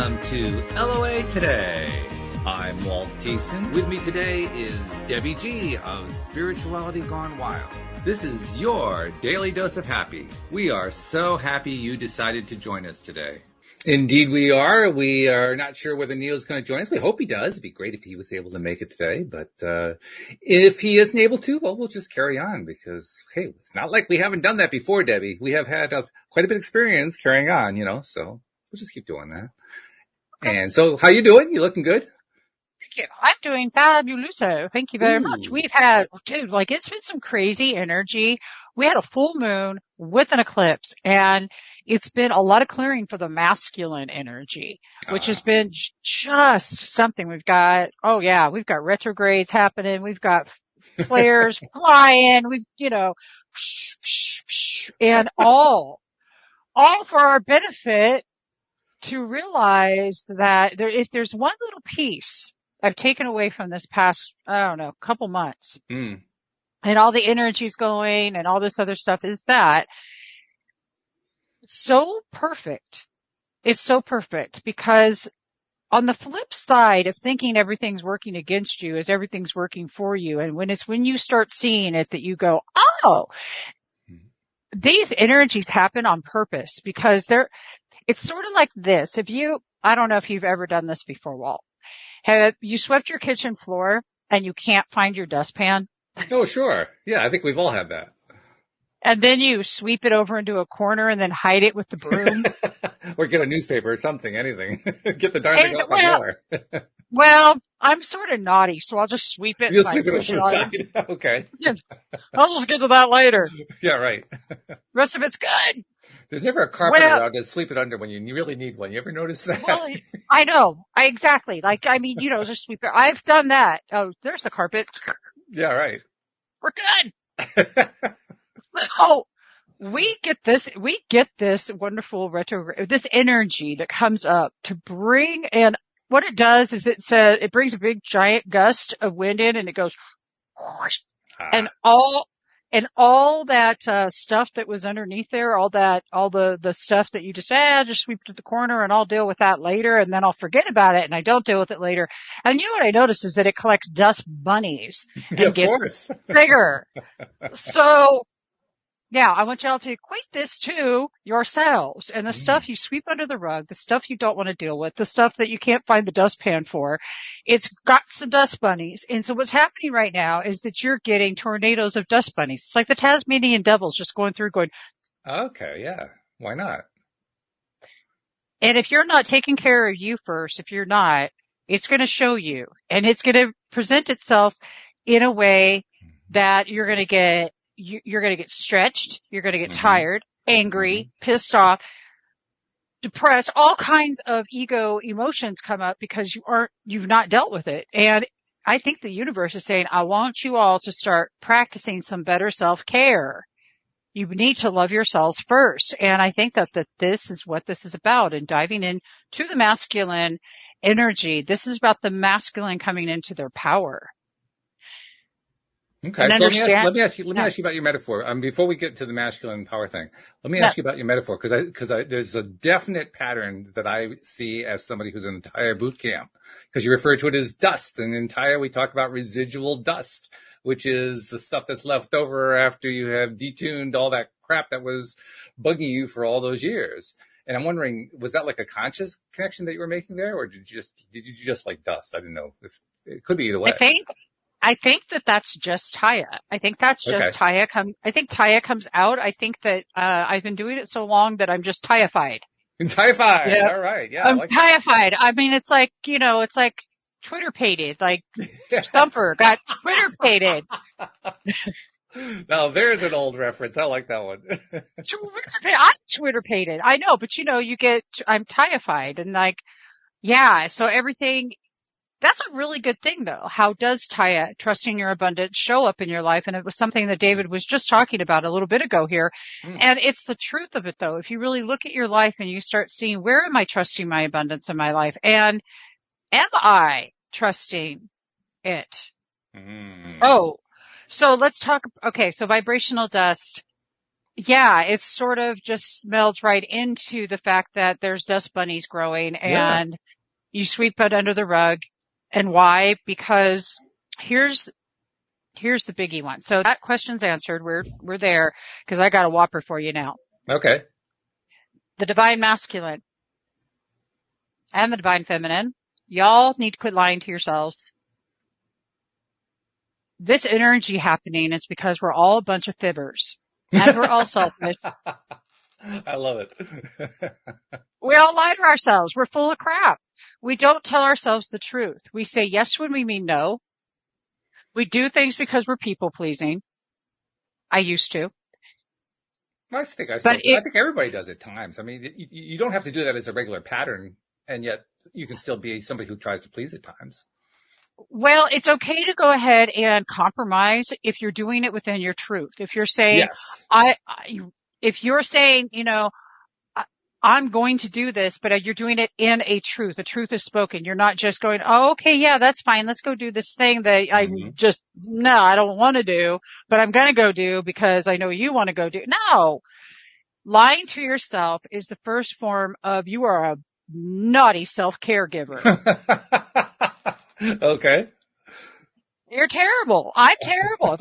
welcome to LOA Today. I'm Walt Thiessen. With me today is Debbie G of Spirituality Gone Wild. This is your daily dose of happy. We are so happy you decided to join us today. Indeed we are. We are not sure whether Neil's going to join us. We hope he does. It'd be great if he was able to make it today. But if he isn't able to, well, we'll just carry on because, hey, it's not like we haven't done that before, Debbie. We have had quite a bit of experience carrying on, so we'll just keep doing that. And so how you doing? You looking good? Thank you. I'm doing fabuloso. Thank you very much. We've had, it's been some crazy energy. We had a full moon with an eclipse, and it's been a lot of clearing for the masculine energy, which has been just something. We've got retrogrades happening. We've got flares flying. And all for our benefit to realize that if there's one little piece I've taken away from this past, couple months, and all the energy's going and all this other stuff is that it's so perfect. It's so perfect because on the flip side of thinking everything's working against you is everything's working for you. And when you start seeing it that you go, oh, these energies happen on purpose because it's sort of like this. I don't know if you've ever done this before, Walt. Have you swept your kitchen floor and you can't find your dustpan? Oh, sure. Yeah, I think we've all had that. And then you sweep it over into a corner and then hide it with the broom. Or get a newspaper or something, anything. Get the darn thing off the floor. Well, I'm sort of naughty, so I'll just sweep it. You'll sweep it over the side. Okay. I'll just get to that later. Yeah, right. Rest of it's good. There's never a carpet around to sweep it under when you really need one. You ever notice that? Well, I know. Exactly. Just sweep it. I've done that. Oh, there's the carpet. Yeah, right. We're good. Oh, we get this wonderful this energy that comes up to bring, and what it does is it brings a big giant gust of wind in and it goes, and all that, stuff that was underneath there, all the stuff that you just sweep it to the corner and I'll deal with that later and then I'll forget about it and I don't deal with it later. And you know what I noticed is that it collects dust bunnies and gets bigger. So, yeah, I want y'all to equate this to yourselves and the stuff you sweep under the rug, the stuff you don't want to deal with, the stuff that you can't find the dustpan for. It's got some dust bunnies. And so what's happening right now is that you're getting tornadoes of dust bunnies. It's like the Tasmanian devils just going through going. Okay, yeah. Why not? And if you're not taking care of you first, it's going to show you and it's going to present itself in a way that you're going to get stretched. You're going to get tired, angry, pissed off, depressed. All kinds of ego emotions come up because you've not dealt with it. And I think the universe is saying, I want you all to start practicing some better self-care. You need to love yourselves first. And I think that this is what this is about, and diving into the masculine energy. This is about the masculine coming into their power. Okay, so let me ask you about your metaphor. Before we get to the masculine power thing, let me ask you about your metaphor because there's a definite pattern that I see as somebody who's in entire boot camp, because you refer to it as dust, and in entire we talk about residual dust, which is the stuff that's left over after you have detuned all that crap that was bugging you for all those years. And I'm wondering, was that like a conscious connection that you were making there, or did you just like dust? I didn't know. It could be either way. I think that that's just Taya. I think that's just Taya. I think Taya comes out. I think that I've been doing it so long that I'm just Taya-fied. Taya-fied. Yeah. All right. Yeah. I'm Taya-fied. I mean, it's like Twitter-pated. Like Thumper got Twitter-pated. Now there's an old reference. I like that one. I'm Twitter-pated. I know, but I'm Taya-fied and so everything. That's a really good thing, though. How does Taya, trusting your abundance, show up in your life? And it was something that David was just talking about a little bit ago here. And it's the truth of it, though. If you really look at your life and you start seeing, where am I trusting my abundance in my life? And am I trusting it? Oh, so let's talk. Okay, so vibrational dust. yeah, it sort of just melds right into the fact that there's dust bunnies growing Yeah. and you sweep it under the rug. And why? Because here's here's the biggie one. So that question's answered. We're there because I got a whopper for you now. Okay. The divine masculine and the divine feminine, y'all need to quit lying to yourselves. This energy happening is because we're all a bunch of fibbers and we're all selfish. I love it. We all lie to ourselves. We're full of crap. We don't tell ourselves the truth. We say yes when we mean no. We do things because we're people pleasing. I used to. I think But I think everybody does at times. I mean, you don't have to do that as a regular pattern, and yet you can still be somebody who tries to please at times. well, it's okay to go ahead and compromise if you're doing it within your truth. If you're saying, Yes. if you're saying, I'm going to do this, but you're doing it in a truth. The truth is spoken. You're not just going, oh, okay, yeah, that's fine. Let's go do this thing that I don't want to do, but I'm going to go do because I know you want to go do. No, lying to yourself is the first form of you are a naughty self-caregiver. Okay. You're terrible. I'm terrible.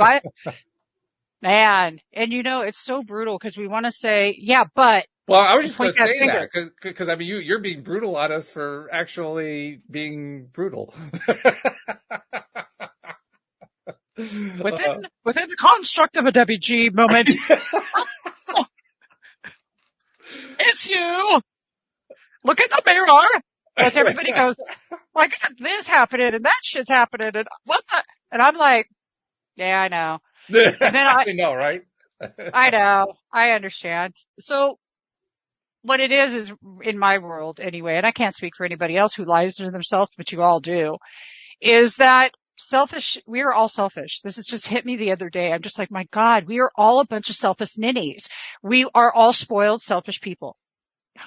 Man, and it's so brutal because we want to say, yeah, but Well, I was just going point to that say finger. that because I mean, you're being brutal on us for actually being brutal. Within the construct of a WG moment, it's you. Look in the mirror. As everybody goes, I got this happening and that shit's happening and what the, and I'm like, yeah, I know. And then I know, right? I know, I understand. So what it is in my world anyway, and I can't speak for anybody else who lies to themselves, but you all do, is that we are all selfish. This has just hit me the other day. I'm just like, my God, we are all a bunch of selfish ninnies. We are all spoiled, selfish people.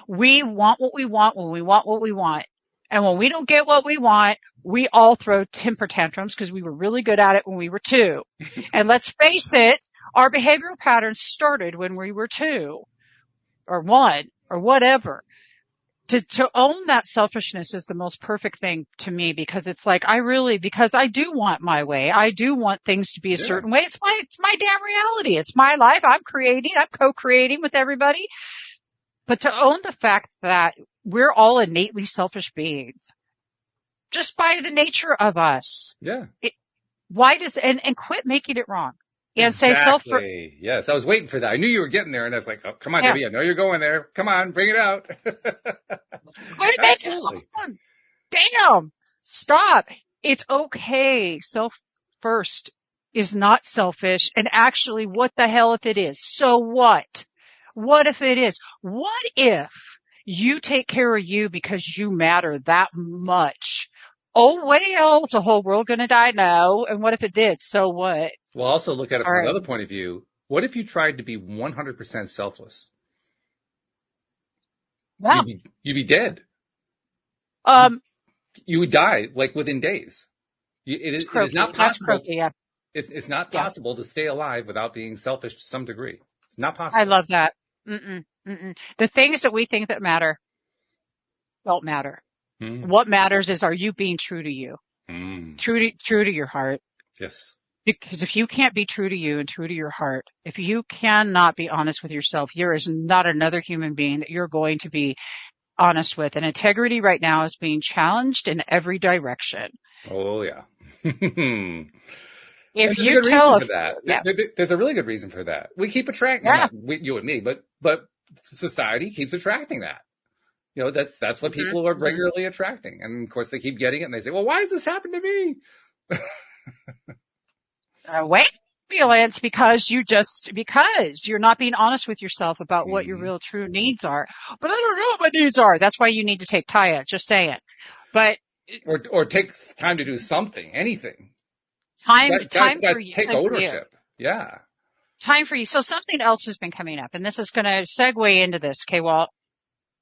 We want what we want when we want what we want. And when we don't get what we want, we all throw temper tantrums because we were really good at it when we were 2. And let's face it, our behavioral patterns started when we were 2 or 1 or whatever. To own that selfishness is the most perfect thing to me because it's like, because I do want my way. I do want things to be a certain way. It's my damn reality. It's my life. I'm co-creating with everybody. But to own the fact that we're all innately selfish beings, just by the nature of us. Yeah. And quit making it wrong. And Exactly. Yes, I was waiting for that. I knew you were getting there, and I was like, "Oh, come on, Debbie! I know you're going there. Come on, bring it out." Quit making it wrong. Damn! Stop. It's okay. Self first is not selfish. And actually, what the hell if it is? So what? What if it is? What if you take care of you because you matter that much? Oh, well, is the whole world going to die? No. And what if it did? So what? We'll also look at it from another point of view. What if you tried to be 100% selfless? Wow. You'd be dead. You would die like within days. It is not possible. It's not possible to stay alive without being selfish to some degree. It's not possible. I love that. The things that we think that matter don't matter. What matters is, are you being true to you? True to your heart. Yes. Because if you can't be true to you and true to your heart, if you cannot be honest with yourself, there is not another human being that you're going to be honest with. And integrity right now is being challenged in every direction. Oh, yeah. If you tell for that. There's a really good reason for that. We keep attracting, not you and me, but society keeps attracting that. That's what people are regularly attracting. And of course they keep getting it and they say, well, why does this happen to me? Wait, Lance, because you're not being honest with yourself about what your real true needs are. But I don't know what my needs are. That's why you need to take Taya, just saying. But or take time to do something, anything. Time for you. Take ownership. Yeah. Time for you. So something else has been coming up, and this is going to segue into this. Okay, well,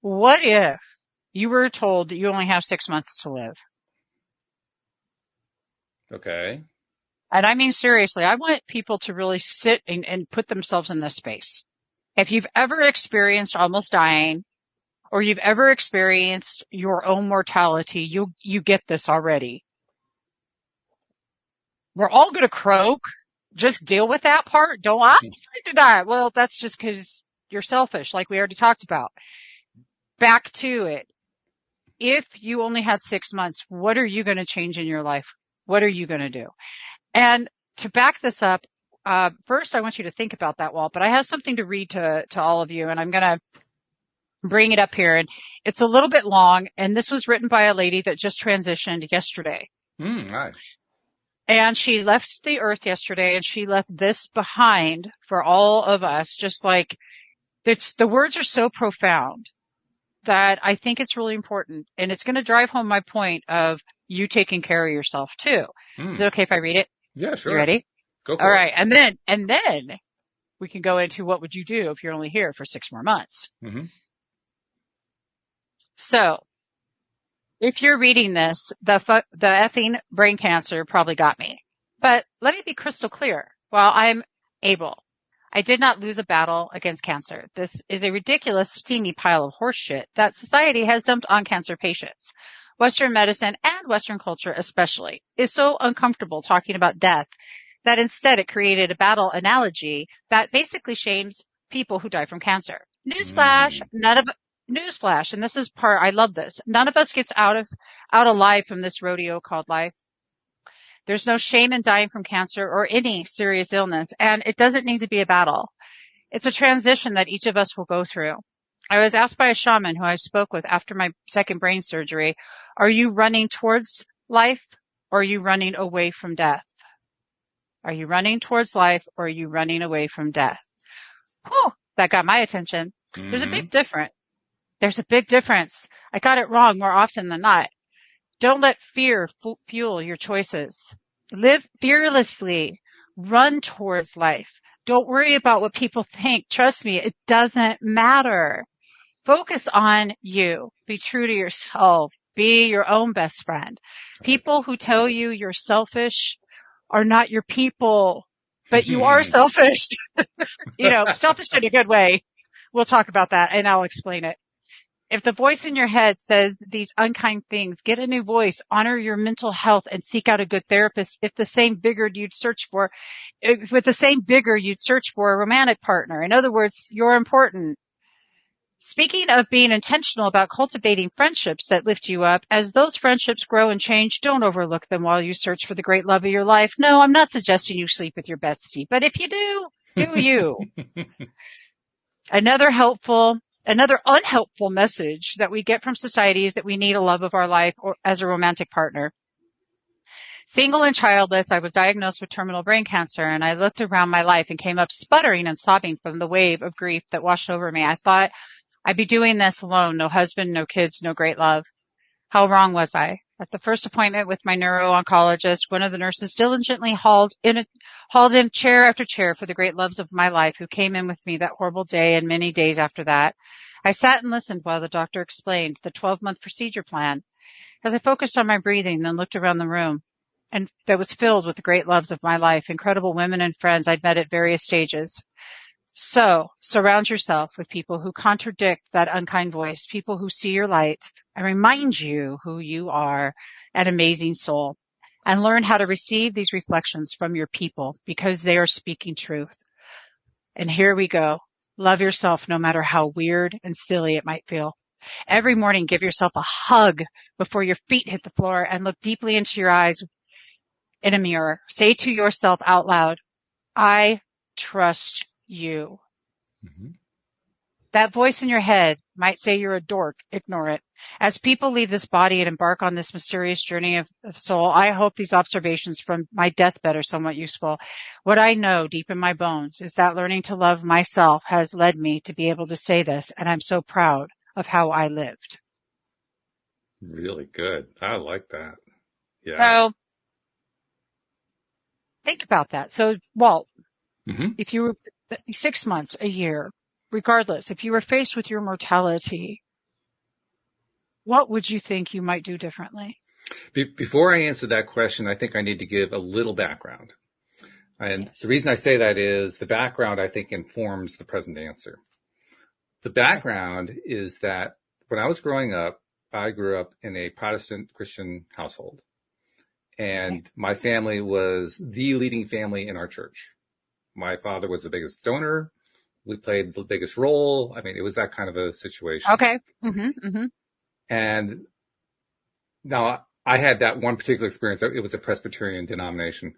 what if you were told that you only have 6 months to live? Okay. And I mean, seriously, I want people to really sit and put themselves in this space. If you've ever experienced almost dying, or you've ever experienced your own mortality, you get this already. We're all going to croak. Just deal with that part. I'm afraid to die. Well, that's just because you're selfish, like we already talked about. Back to it. If you only had 6 months, what are you going to change in your life? What are you going to do? And to back this up, first I want you to think about that, Walt, but I have something to read to all of you, and I'm going to bring it up here. And it's a little bit long, and this was written by a lady that just transitioned yesterday. Right. And she left the earth yesterday, and she left this behind for all of us. Just like the words are so profound that I think it's really important. And it's going to drive home my point of you taking care of yourself too. Is it okay if I read it? Yeah, sure. You ready? Go for All it. right. And then we can go into what would you do if you're only here for 6 more months. Mm-hmm. So if you're reading this, the effing brain cancer probably got me. But let me be crystal clear. While I'm able, I did not lose a battle against cancer. This is a ridiculous, steamy pile of horse shit that society has dumped on cancer patients. Western medicine and Western culture especially is so uncomfortable talking about death that instead it created a battle analogy that basically shames people who die from cancer. Newsflash, Newsflash, and this is part, I love this. None of us gets out alive from this rodeo called life. There's no shame in dying from cancer or any serious illness, and it doesn't need to be a battle. It's a transition that each of us will go through. I was asked by a shaman who I spoke with after my second brain surgery, are you running towards life or are you running away from death? Are you running towards life or are you running away from death? Whew, that got my attention. Mm-hmm. There's a big difference. There's a big difference. I got it wrong more often than not. Don't let fear fuel your choices. Live fearlessly. Run towards life. Don't worry about what people think. Trust me, it doesn't matter. Focus on you. Be true to yourself. Be your own best friend. People who tell you you're selfish are not your people, but you are selfish. Selfish in a good way. We'll talk about that and I'll explain it. If the voice in your head says these unkind things, get a new voice, honor your mental health, and seek out a good therapist. With the same vigor you'd search for a romantic partner. In other words, you're important. Speaking of being intentional about cultivating friendships that lift you up, as those friendships grow and change, don't overlook them while you search for the great love of your life. No, I'm not suggesting you sleep with your bestie, but if you do you. Another unhelpful message that we get from society is that we need a love of our life or as a romantic partner. Single and childless, I was diagnosed with terminal brain cancer, and I looked around my life and came up sputtering and sobbing from the wave of grief that washed over me. I thought I'd be doing this alone, no husband, no kids, no great love. How wrong was I? At the first appointment with my neuro-oncologist, one of the nurses diligently hauled in chair after chair for the great loves of my life who came in with me that horrible day and many days after that. I sat and listened while the doctor explained the 12-month procedure plan. As I focused on my breathing, then looked around the room, and that was filled with the great loves of my life, incredible women and friends I'd met at various stages. So, surround yourself with people who contradict that unkind voice, people who see your light and remind you who you are, an amazing soul, and learn how to receive these reflections from your people because they are speaking truth. And here we go. Love yourself no matter how weird and silly it might feel. Every morning, give yourself a hug before your feet hit the floor and look deeply into your eyes in a mirror. Say to yourself out loud, I trust you. Mm-hmm. That voice in your head might say you're a dork. Ignore it. As people leave this body and embark on this mysterious journey of soul, I hope these observations from my deathbed are somewhat useful. What I know deep in my bones is that learning to love myself has led me to be able to say this, and I'm so proud of how I lived. Really good. I like that. Yeah. So, think about that. So, Walt, if you were 6 months, a year, regardless, if you were faced with your mortality, what would you think you might do differently? Before I answer that question, I think I need to give a little background. And the reason I say that is the background, I think, informs the present answer. The background is that when I was growing up, I grew up in a Protestant Christian household. And my family was the leading family in our church. My father was the biggest donor. We played the biggest role. I mean, it was that kind of a situation. Okay. Mm-hmm, mm-hmm. And now I had that one particular experience. It was a Presbyterian denomination.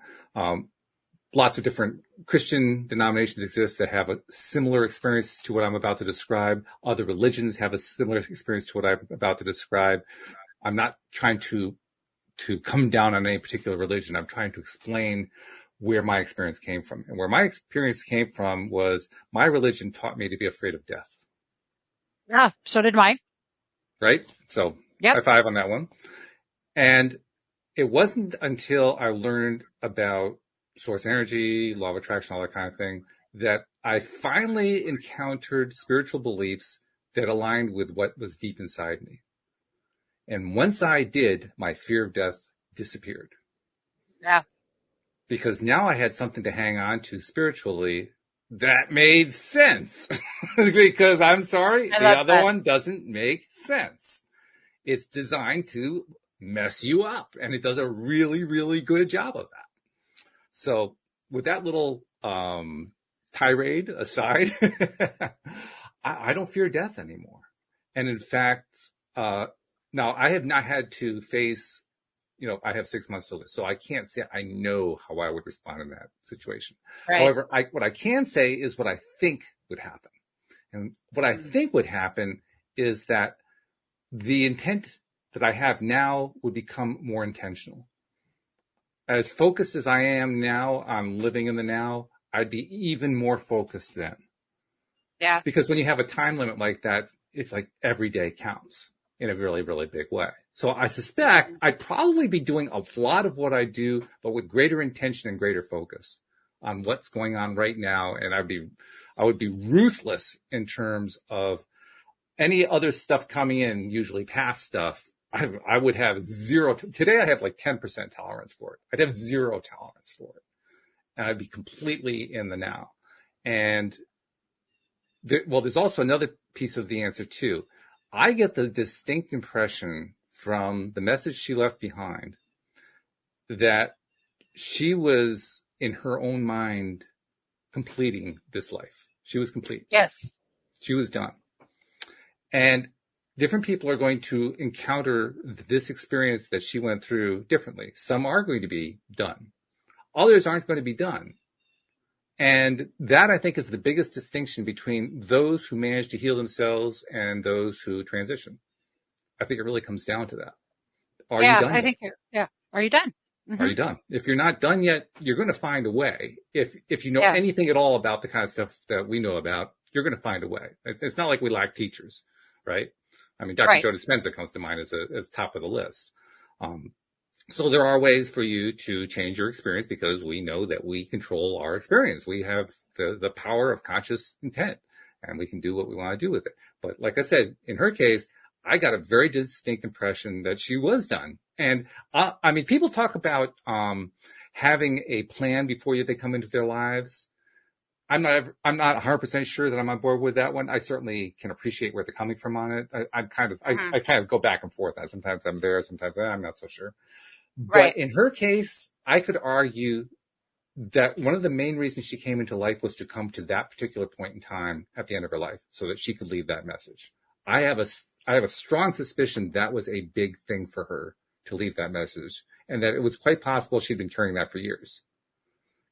Lots of different Christian denominations exist that have a similar experience to what I'm about to describe. Other religions have a similar experience to what I'm about to describe. I'm not trying to come down on any particular religion. I'm trying to explain where my experience came from. And where my experience came from was my religion taught me to be afraid of death. Yeah, so did mine. Right? So, high five on that one. And it wasn't until I learned about source energy, law of attraction, all that kind of thing, that I finally encountered spiritual beliefs that aligned with what was deep inside me. And once I did, my fear of death disappeared. Yeah. Because now I had something to hang on to spiritually that made sense. Because I'm sorry, the other one doesn't make sense. It's designed to mess you up, and it does a really, really good job of that. So with that little tirade aside, I don't fear death anymore. And in fact, now I have not had to face, I have 6 months to live, so I can't say I know how I would respond in that situation. Right. However, what I can say is what I think would happen. And what I think would happen is that the intent that I have now would become more intentional. As focused as I am now on living in the now, I'd be even more focused then. Yeah. Because when you have a time limit like that, it's like every day counts in a really, really big way. So I suspect I'd probably be doing a lot of what I do, but with greater intention and greater focus on what's going on right now. And I would be ruthless in terms of any other stuff coming in, usually past stuff. I would have zero. Today I have like 10% tolerance for it. I'd have zero tolerance for it. And I'd be completely in the now. And there's also another piece of the answer too. I get the distinct impression from the message she left behind that she was in her own mind completing this life. She was complete. Yes. She was done. And different people are going to encounter this experience that she went through differently. Some are going to be done. Others aren't going to be done. And that, I think, is the biggest distinction between those who manage to heal themselves and those who transition. I think it really comes down to that. Are you done? Are you done? Mm-hmm. Are you done? If you're not done yet, you're going to find a way. If you know anything at all about the kind of stuff that we know about, you're going to find a way. It's not like we lack teachers, right? I mean, Dr. Joe Dispenza comes to mind as top of the list. So there are ways for you to change your experience because we know that we control our experience. We have the power of conscious intent and we can do what we want to do with it. But like I said, in her case, I got a very distinct impression that she was done. And I mean, people talk about having a plan before they come into their lives. I'm not 100% sure that I'm on board with that one. I certainly can appreciate where they're coming from on it. I kind of go back and forth. Sometimes I'm there, sometimes I'm not so sure. But in her case, I could argue that one of the main reasons she came into life was to come to that particular point in time at the end of her life so that she could leave that message. I have a strong suspicion that was a big thing for her to leave that message, and that it was quite possible she'd been carrying that for years.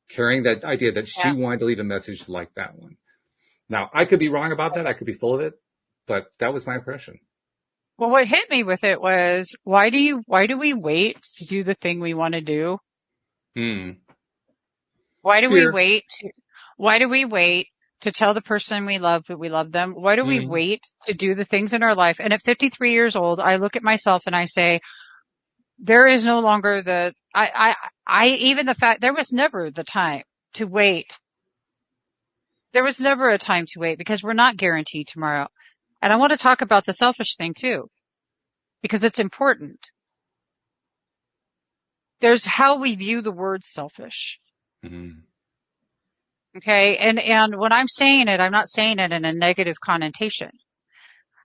Carrying that idea that she wanted to leave a message like that one. Now, I could be wrong about that. I could be full of it, but that was my impression. Well, what hit me with it was, why do we wait to do the thing we want to do? Why do we wait to tell the person we love that we love them? Why do we wait to do the things in our life? And at 53 years old, I look at myself and I say, there is no longer even the fact, there was never the time to wait. There was never a time to wait because we're not guaranteed tomorrow. And I want to talk about the selfish thing too, because it's important. There's how we view the word selfish. Mm-hmm. Okay. And when I'm saying it, I'm not saying it in a negative connotation.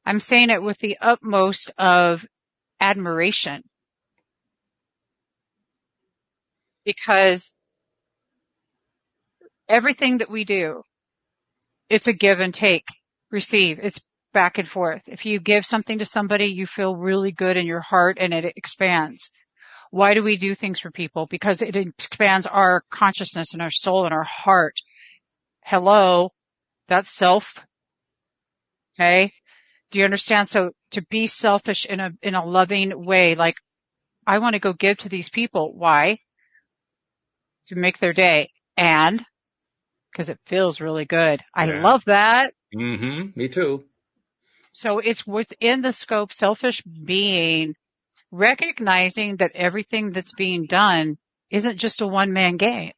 I'm saying it with the utmost of admiration because everything that we do, it's a give and take, receive. It's back and forth. If you give something to somebody, you feel really good in your heart and it expands. Why do we do things for people? Because it expands our consciousness and our soul and our heart. Hello, that's self. Okay. Do you understand? So to be selfish in a loving way, like I want to go give to these people. Why? To make their day. And because it feels really good. I Yeah. love that. Me too. So it's within the scope, selfish being, recognizing that everything that's being done isn't just a one-man game.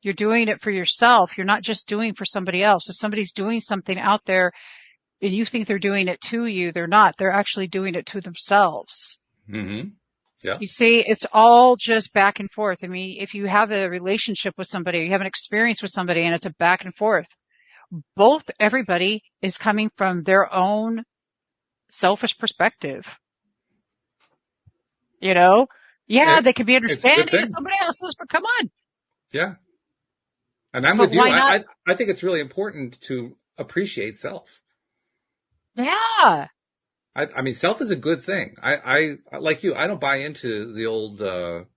You're doing it for yourself. You're not just doing for somebody else. If somebody's doing something out there and you think they're doing it to you, they're not. They're actually doing it to themselves. Yeah. You see, it's all just back and forth. I mean, if you have a relationship with somebody, or you have an experience with somebody and it's a back and forth, everybody is coming from their own selfish perspective. You know? Yeah, they could be It's a good understanding of thing. somebody else's, but come on. Yeah. And I'm But with you. why not? I think it's really important to appreciate self. Yeah. I mean, self is a good thing. Like you, I don't buy into the old,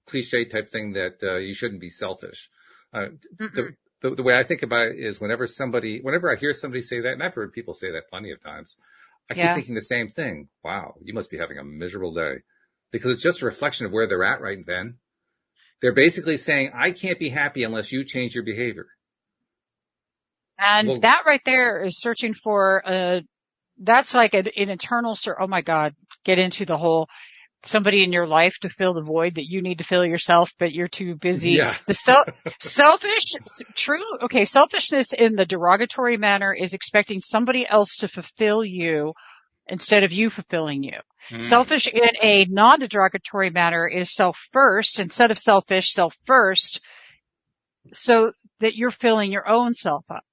cliche type thing that, you shouldn't be selfish. Uh, Mm-mm. the way I think about it is whenever I hear somebody say that, and I've heard people say that plenty of times, I keep Yeah. thinking the same thing. Wow, you must be having a miserable day because it's just a reflection of where they're at right then. They're basically saying, I can't be happy unless you change your behavior. And Well, that right there is searching for that's like an internal, oh my God, get into the whole somebody in your life to fill the void that you need to fill yourself, but you're too busy. yeah, The selfishness in the derogatory manner is expecting somebody else to fulfill you instead of you fulfilling you. mm, Selfish in a non-derogatory manner is self first instead of selfish, self first, so that you're filling your own self up.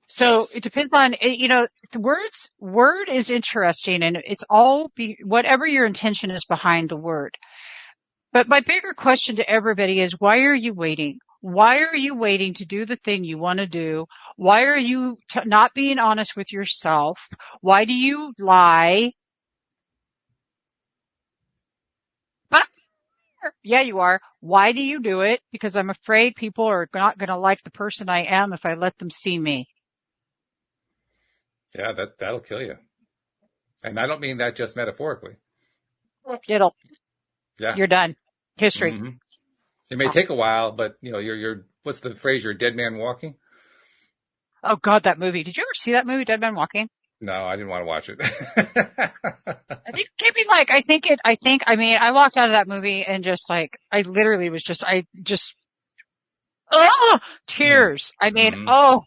So yes. it depends on, the word is interesting and it's all whatever your intention is behind the word. But my bigger question to everybody is, why are you waiting? Why are you waiting to do the thing you want to do? Why are you not being honest with yourself? Why do you lie? Yeah, you are. Why do you do it? Because I'm afraid people are not going to like the person I am if I let them see me. Yeah, that'll kill you. And I don't mean that just metaphorically. It'll, Yeah. you're done. History. hmm It may take a while, but what's the phrase? You're a dead man walking. Oh God, that movie. Did you ever see that movie, Dead Man Walking? No, I didn't want to watch it. I think it gave me I mean, I walked out of that movie and just like, I literally was just, oh, tears. I mean, Mm-hmm. oh,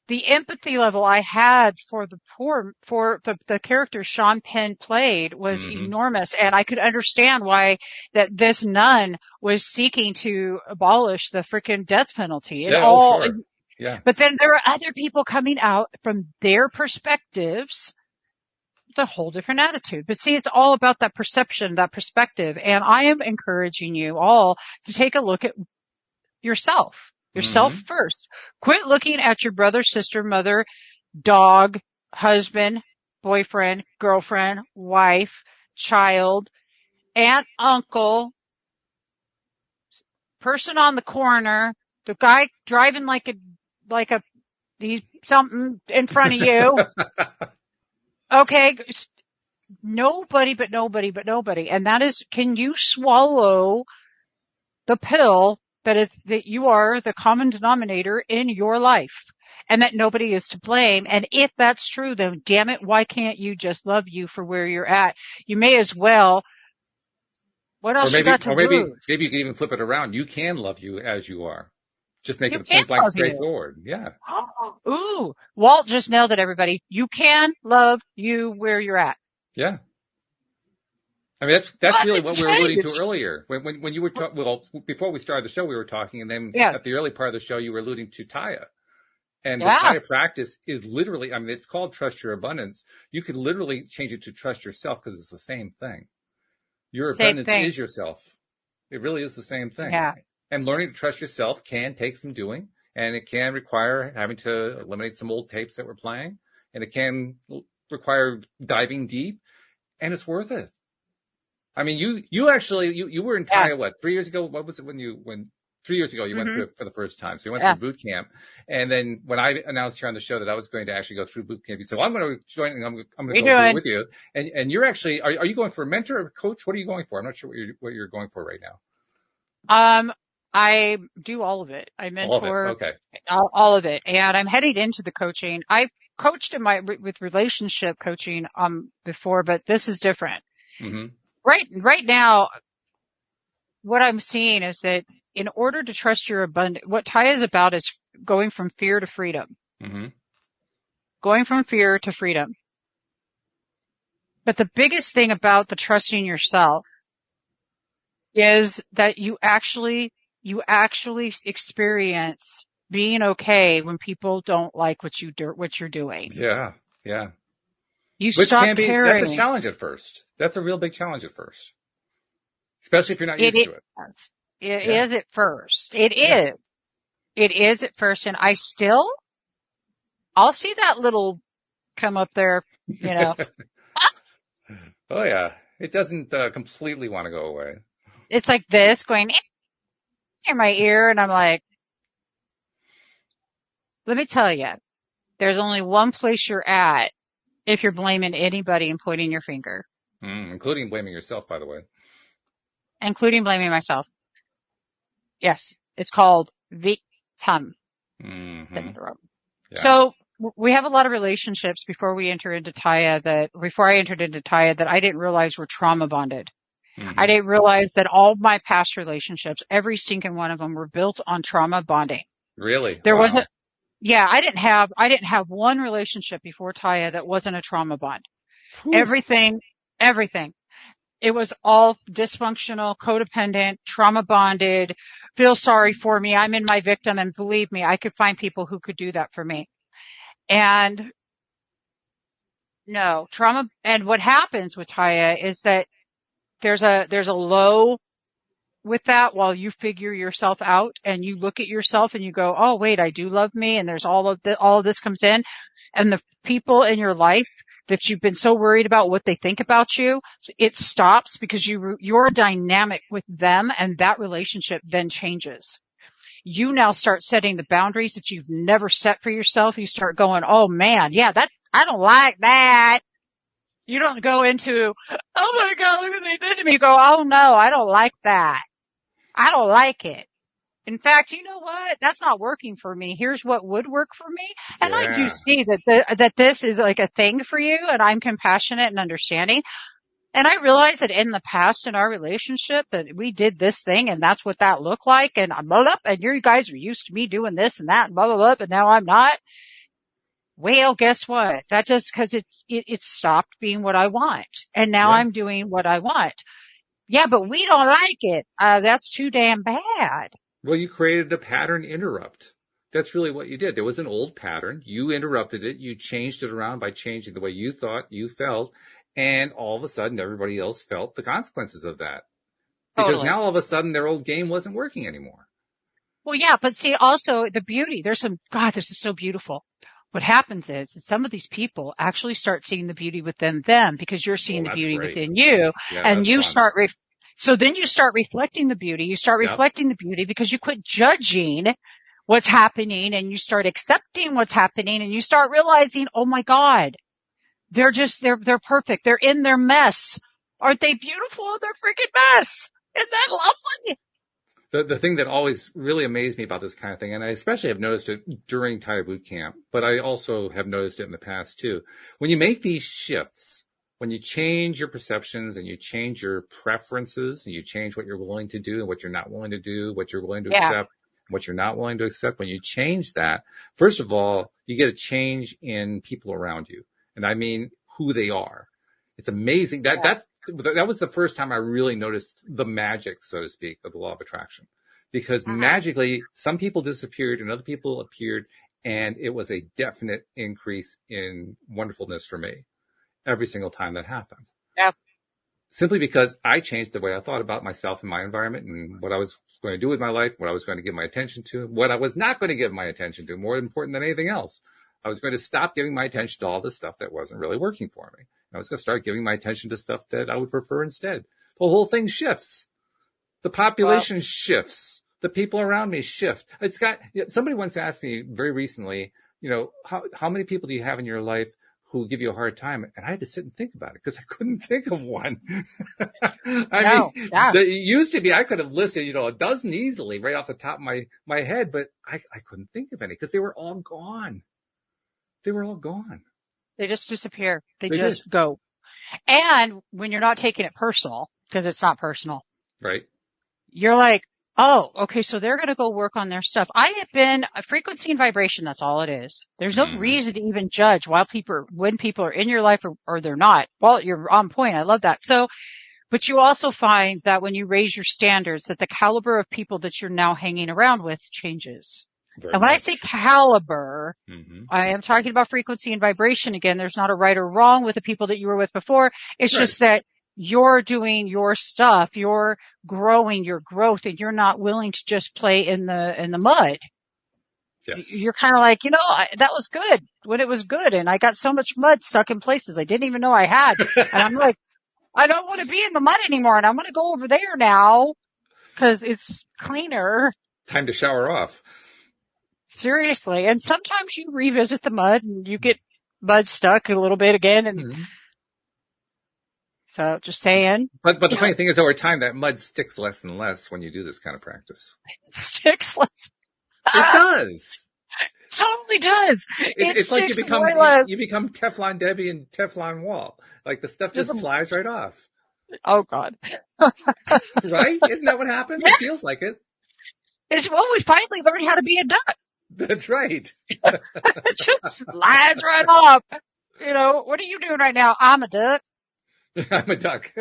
the empathy level I had for the character Sean Penn played was Mm-hmm. enormous. And I could understand why that this nun was seeking to abolish the freaking death penalty and Yeah. Oh, all. sure. Yeah. But then there are other people coming out from their perspectives with a whole different attitude. But see, it's all about that perception, that perspective. And I am encouraging you all to take a look at yourself Mm-hmm. first. Quit looking at your brother, sister, mother, dog, husband, boyfriend, girlfriend, wife, child, aunt, uncle, person on the corner, the guy driving like a, he's something in front of you. Okay. Nobody but nobody but nobody. And that is, can you swallow the pill that you are the common denominator in your life and that nobody is to blame? And if that's true, then damn it, why can't you just love you for where you're at? You may as well. What Or else you maybe, got to or maybe, lose? maybe you can even flip it around. You can love you as you are. Just make You it can point blank love you. straightforward. Yeah. Ooh, Walt just nailed it, everybody. You can love you where you're at. Yeah. I mean, that's really what we were alluding to changed. earlier. When you were talking, well, before we started the show, we were talking, and then Yeah. at the early part of the show, you were alluding to Taya. And the Yeah. Taya practice is literally, I mean, it's called Trust Your Abundance. You could literally change it to Trust Yourself because it's the same thing. Your Same abundance thing. is yourself. It really is the same thing. Yeah. And learning to trust yourself can take some doing, and it can require having to eliminate some old tapes that we're playing, and it can require diving deep, and it's worth it. I mean, you actually, you were in Taya, what, 3 years ago? What was it when 3 years ago you went through it for the first time? So you went through boot camp. And then when I announced here on the show that I was going to actually go through boot camp, you said, well, I'm going to join and I'm going to go do it with you. And you're actually, are you going for a mentor or a coach? What are you going for? I'm not sure what you're going for right now. I do all of it. I mentor okay. all of it. And I'm heading into the coaching. I've coached with relationship coaching, before, but this is different. Mm-hmm. Right now, what I'm seeing is that in order to trust your abundance, what Taya is about is going from fear to freedom. Mm-hmm. Going from fear to freedom. But the biggest thing about the trusting yourself is that you actually experience being okay when people don't like what you're doing. Yeah. Yeah. Which stop caring. That's a challenge at first. That's a real big challenge at first. Especially if you're not used to it. It is at first. It is. It is at first. And I'll see that little come up there, you know. Oh yeah. It doesn't completely want to go away. It's like this going in my ear. And I'm like, let me tell you, there's only one place you're at if you're blaming anybody and pointing your finger. Including blaming yourself, by the way. Including blaming myself. Yes. It's called victim syndrome. Yeah. So we have a lot of relationships before I entered into Taya that I didn't realize were trauma bonded. Mm-hmm. I didn't realize that all my past relationships, every stinking one of them, were built on trauma bonding. Really? There wasn't. Yeah, I didn't have one relationship before Taya that wasn't a trauma bond. Whew. Everything. It was all dysfunctional, codependent, trauma bonded, feel sorry for me. I'm in my victim. And believe me, I could find people who could do that for me. And no trauma. And what happens with Taya is that there's a low with that while you figure yourself out and you look at yourself and you go, oh, wait, I do love me. And there's all of this comes in, and the people in your life that you've been so worried about what they think about you, it stops because your dynamic with them and that relationship then changes. You now start setting the boundaries that you've never set for yourself. You start going, oh man, yeah, I don't like that. You don't go into, oh my God, look what they did to me. You go, oh no, I don't like that. I don't like it. In fact, you know what? That's not working for me. Here's what would work for me. And yeah. I do see that this is like a thing for you, and I'm compassionate and understanding. And I realize that in the past in our relationship that we did this thing and that's what that looked like. And I'm blah, blah, and you guys are used to me doing this and that and blah, blah, blah, but now I'm not. Well, guess what? That just because it stopped being what I want. And now I'm doing what I want. Yeah, but we don't like it. That's too damn bad. Well, you created a pattern interrupt. That's really what you did. There was an old pattern. You interrupted it. You changed it around by changing the way you thought, you felt, and all of a sudden everybody else felt the consequences of that. Because now all of a sudden their old game wasn't working anymore. Well, yeah, but see, also the beauty, this is so beautiful. What happens is some of these people actually start seeing the beauty within them because you're seeing the beauty within you, and you start so then you start reflecting the beauty. You start reflecting the beauty because you quit judging what's happening and you start accepting what's happening and you start realizing, oh my God, they're perfect. They're in their mess. Aren't they beautiful in their freaking mess? Isn't that lovely? The thing that always really amazed me about this kind of thing, and I especially have noticed it during Taya Boot Camp, but I also have noticed it in the past too. When you make these shifts, when you change your perceptions and you change your preferences and you change what you're willing to do and what you're not willing to do, what you're willing to accept, what you're not willing to accept, when you change that, first of all, you get a change in people around you. And I mean who they are. It's amazing. that was the first time I really noticed the magic, so to speak, of the law of attraction. Because magically, some people disappeared and other people appeared, and it was a definite increase in wonderfulness for me every single time that happened. Yeah. Simply because I changed the way I thought about myself and my environment and what I was going to do with my life, what I was going to give my attention to, what I was not going to give my attention to, more important than anything else. I was going to stop giving my attention to all the stuff that wasn't really working for me. I was going to start giving my attention to stuff that I would prefer instead. The whole thing shifts. The population shifts. The people around me shift. Somebody once asked me very recently, how many people do you have in your life who give you a hard time? And I had to sit and think about it because I couldn't think of one. It used to be, I could have listed, a dozen easily right off the top of my head, but I couldn't think of any because they were all gone. They were all gone. They just disappear. They just go. And when you're not taking it personal, because it's not personal. Right. You're like, oh, okay, so they're going to go work on their stuff. I have been a frequency and vibration. That's all it is. There's no reason to even judge when people are in your life or they're not. Well, you're on point. I love that. So, but you also find that when you raise your standards, that the caliber of people that you're now hanging around with changes. And when I say caliber, I am talking about frequency and vibration. Again, there's not a right or wrong with the people that you were with before. It's just that you're doing your stuff, you're growing your growth, and you're not willing to just play in the mud. Yes. You're kind of like, that was good when it was good, and I got so much mud stuck in places I didn't even know I had. And I'm like, I don't want to be in the mud anymore, and I'm going to go over there now because it's cleaner. Time to shower off. Seriously. And sometimes you revisit the mud and you get mud stuck a little bit again. And so just saying. But the funny thing is over time that mud sticks less and less when you do this kind of practice. It sticks less. It does. It totally does. It's like you become Teflon Debbie and Teflon Wall. Like the stuff just slides right off. Oh God. Right? Isn't that what happens? Yeah. It feels like it. We finally learned how to be a duck. That's right. It just slides right off. What are you doing right now? I'm a duck. I'm a duck.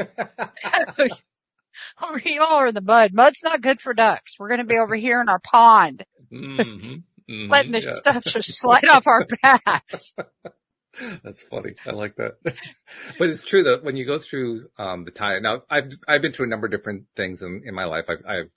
We all are in the mud. Mud's not good for ducks. We're going to be over here in our pond. Letting the stuff just slide off our backs. That's funny. I like that. But it's true that when you go through the time, now I've been through a number of different things in my life. I've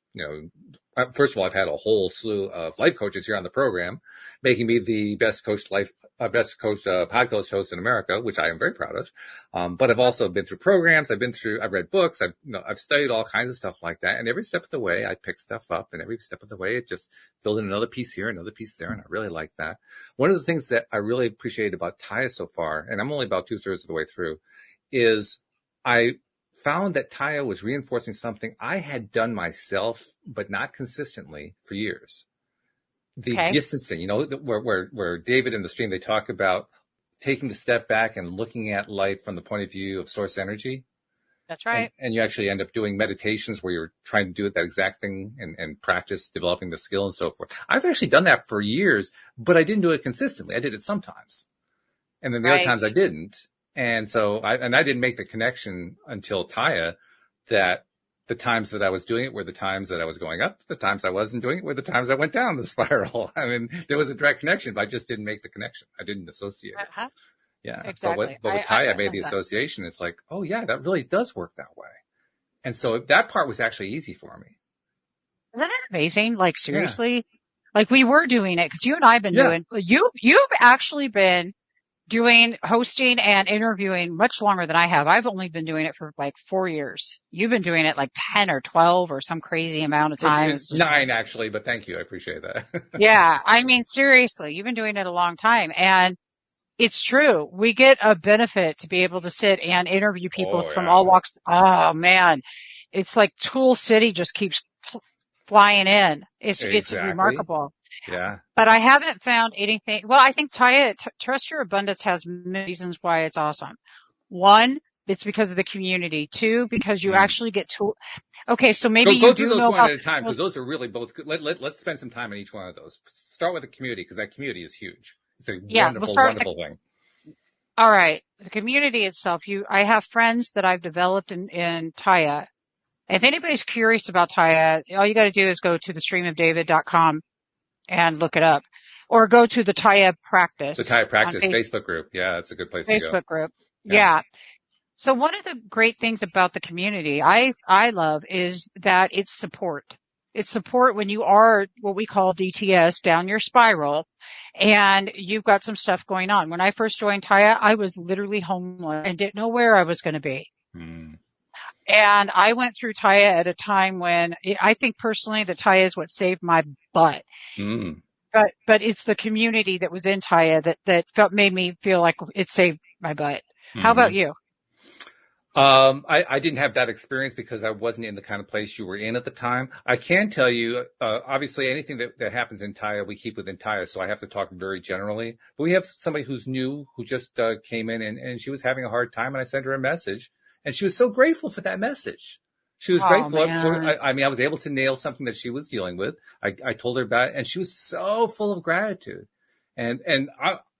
first of all, I've had a whole slew of life coaches here on the program, making me the best coached podcast host in America, which I am very proud of. But I've also been through programs. I've read books. I've studied all kinds of stuff like that. And every step of the way, I pick stuff up, and every step of the way, it just filled in another piece here, another piece there. And I really like that. One of the things that I really appreciated about Taya so far, and I'm only about 2/3 of the way through, is I found that Taya was reinforcing something I had done myself, but not consistently for years. The distancing, where David in the stream, they talk about taking the step back and looking at life from the point of view of source energy. That's right. And you actually end up doing meditations where you're trying to do that exact thing and practice developing the skill and so forth. I've actually done that for years, but I didn't do it consistently. I did it sometimes. And then the other times I didn't. And so I didn't make the connection until Taya that the times that I was doing it were the times that I was going up. The times I wasn't doing it were the times I went down the spiral. I mean, there was a direct connection, but I just didn't make the connection. I didn't associate it. Yeah. Exactly. But with Taya, I made the association. It's like, oh yeah, that really does work that way. And so that part was actually easy for me. Isn't that amazing? Like seriously, like we were doing it because you and I have been doing, you've actually been doing hosting and interviewing much longer than I have. I've only been doing it for like 4 years. You've been doing it like 10 or 12 or some crazy amount of time. It's 9 actually, but thank you. I appreciate that. Yeah. I mean, seriously, you've been doing it a long time, and it's true. We get a benefit to be able to sit and interview people from all walks. Oh man. It's like Tool City just keeps flying in. It's remarkable. Yeah. But I haven't found anything. Well, I think Taya, Trust Your Abundance has many reasons why it's awesome. 1, it's because of the community. 2, because you actually get to, okay, so maybe go through those one at a time, because those are really both good. Let's spend some time on each one of those. Start with the community, because that community is huge. It's a wonderful thing. All right. The community itself, I have friends that I've developed in Taya. If anybody's curious about Taya, all you got to do is go to thestreamofdavid.com and look it up, or go to the Taya The Practice Taya on Practice Facebook group. Yeah, that's a good place to go. Facebook group. Yeah. Yeah. So one of the great things about the community I love is that it's support. It's support when you are what we call DTS, down your spiral, and you've got some stuff going on. When I first joined Taya, I was literally homeless and didn't know where I was going to be. Mm. And I went through Taya at a time when I think personally that Taya is what saved my butt. Mm. But it's the community that was in Taya that made me feel like it saved my butt. How about you? I didn't have that experience because I wasn't in the kind of place you were in at the time. I can tell you, obviously anything that happens in Taya, we keep within Taya. So I have to talk very generally, but we have somebody who's new, who just came in and she was having a hard time, and I sent her a message, and she was so grateful for that message. She was grateful for, I mean, I was able to nail something that she was dealing with. I told her about it, and she was so full of gratitude. And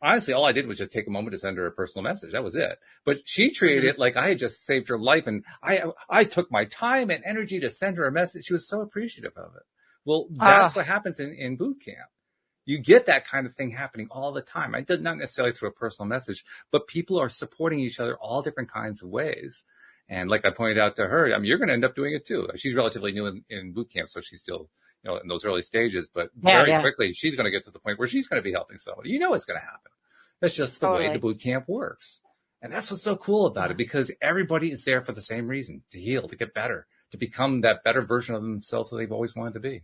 honestly, all I did was just take a moment to send her a personal message. That was it. But she treated it like I had just saved her life, and I took my time and energy to send her a message. She was so appreciative of it. Well, that's what happens in boot camp. You get that kind of thing happening all the time. I did not necessarily through a personal message, but people are supporting each other all different kinds of ways. And like I pointed out to her, I mean, you're going to end up doing it too. She's relatively new in boot camp, so she's still, in those early stages, but very quickly, she's going to get to the point where she's going to be helping somebody. It's going to happen. That's just the way the boot camp works. And that's what's so cool about it, because everybody is there for the same reason: to heal, to get better, to become that better version of themselves that they've always wanted to be.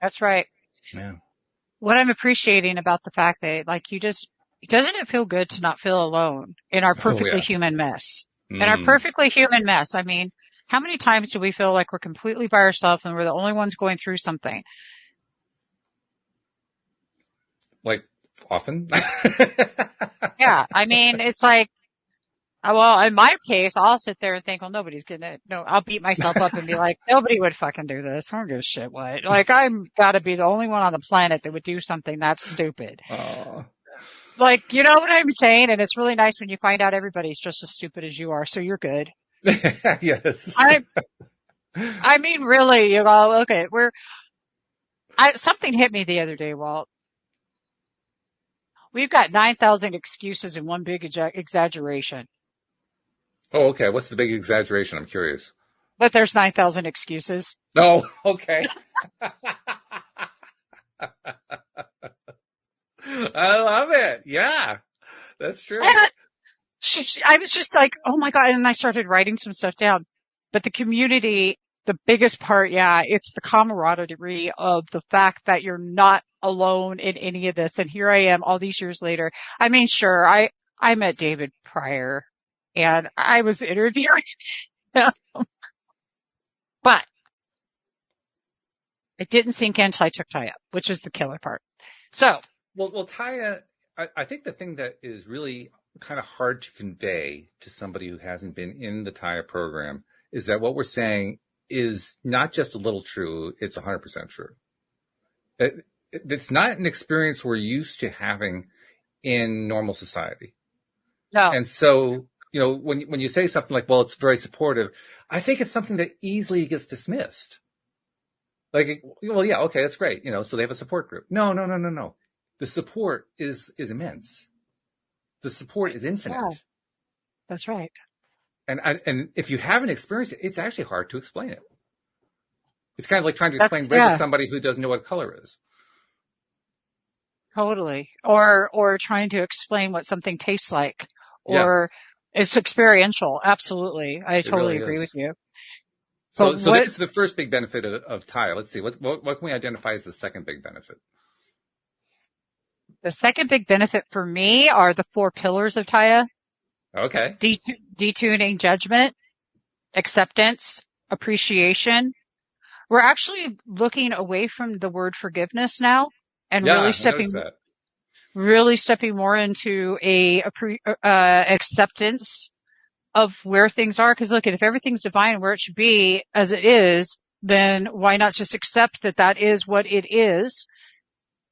That's right. Yeah. What I'm appreciating about the fact that, doesn't it feel good to not feel alone in our perfectly human mess? In our perfectly human mess. I mean, how many times do we feel like we're completely by ourselves and we're the only ones going through something? Like, often? Yeah. I mean, it's like, well, in my case, I'll sit there and think, well, I'll beat myself up and be like, nobody would fucking do this. I don't give a shit what. Like, I'm gotta be the only one on the planet that would do something that stupid. Oh. Like, you know what I'm saying? And it's really nice when you find out everybody's just as stupid as you are, so you're good. Yes. I mean, really, okay, something hit me the other day, Walt. We've got 9,000 excuses in one big exaggeration. Oh, okay. What's the big exaggeration? I'm curious. But there's 9,000 excuses. Oh, okay. I love it. Yeah, that's true. I was just like, oh my God. And I started writing some stuff down. But the community, the biggest part, it's the camaraderie of the fact that you're not alone in any of this. And here I am all these years later. I mean, sure, I met David prior and I was interviewing him, but it didn't sink in until I took Taya, which is the killer part. So. Well, Taya, I think the thing that is really kind of hard to convey to somebody who hasn't been in the Taya program is that what we're saying is not just a little true, it's 100% true. It's not an experience we're used to having in normal society. No. And so, when you say something like, well, it's very supportive, I think it's something that easily gets dismissed. Like, well, yeah, okay, that's great. So they have a support group. No. The support is immense. The support is infinite. Yeah, that's right. And if you haven't experienced it, it's actually hard to explain it. It's kind of like trying to explain red to somebody who doesn't know what color is. Totally. Or trying to explain what something tastes like. Or it's experiential. Absolutely. I totally agree with you. So that's the first big benefit of Taya. Let's see. What can we identify as the second big benefit? The second big benefit for me are the 4 pillars of Taya. Okay. Detuning judgment, acceptance, appreciation. We're actually looking away from the word forgiveness now and really stepping more into a acceptance of where things are. Because look, if everything's divine and where it should be as it is, then why not just accept that is what it is?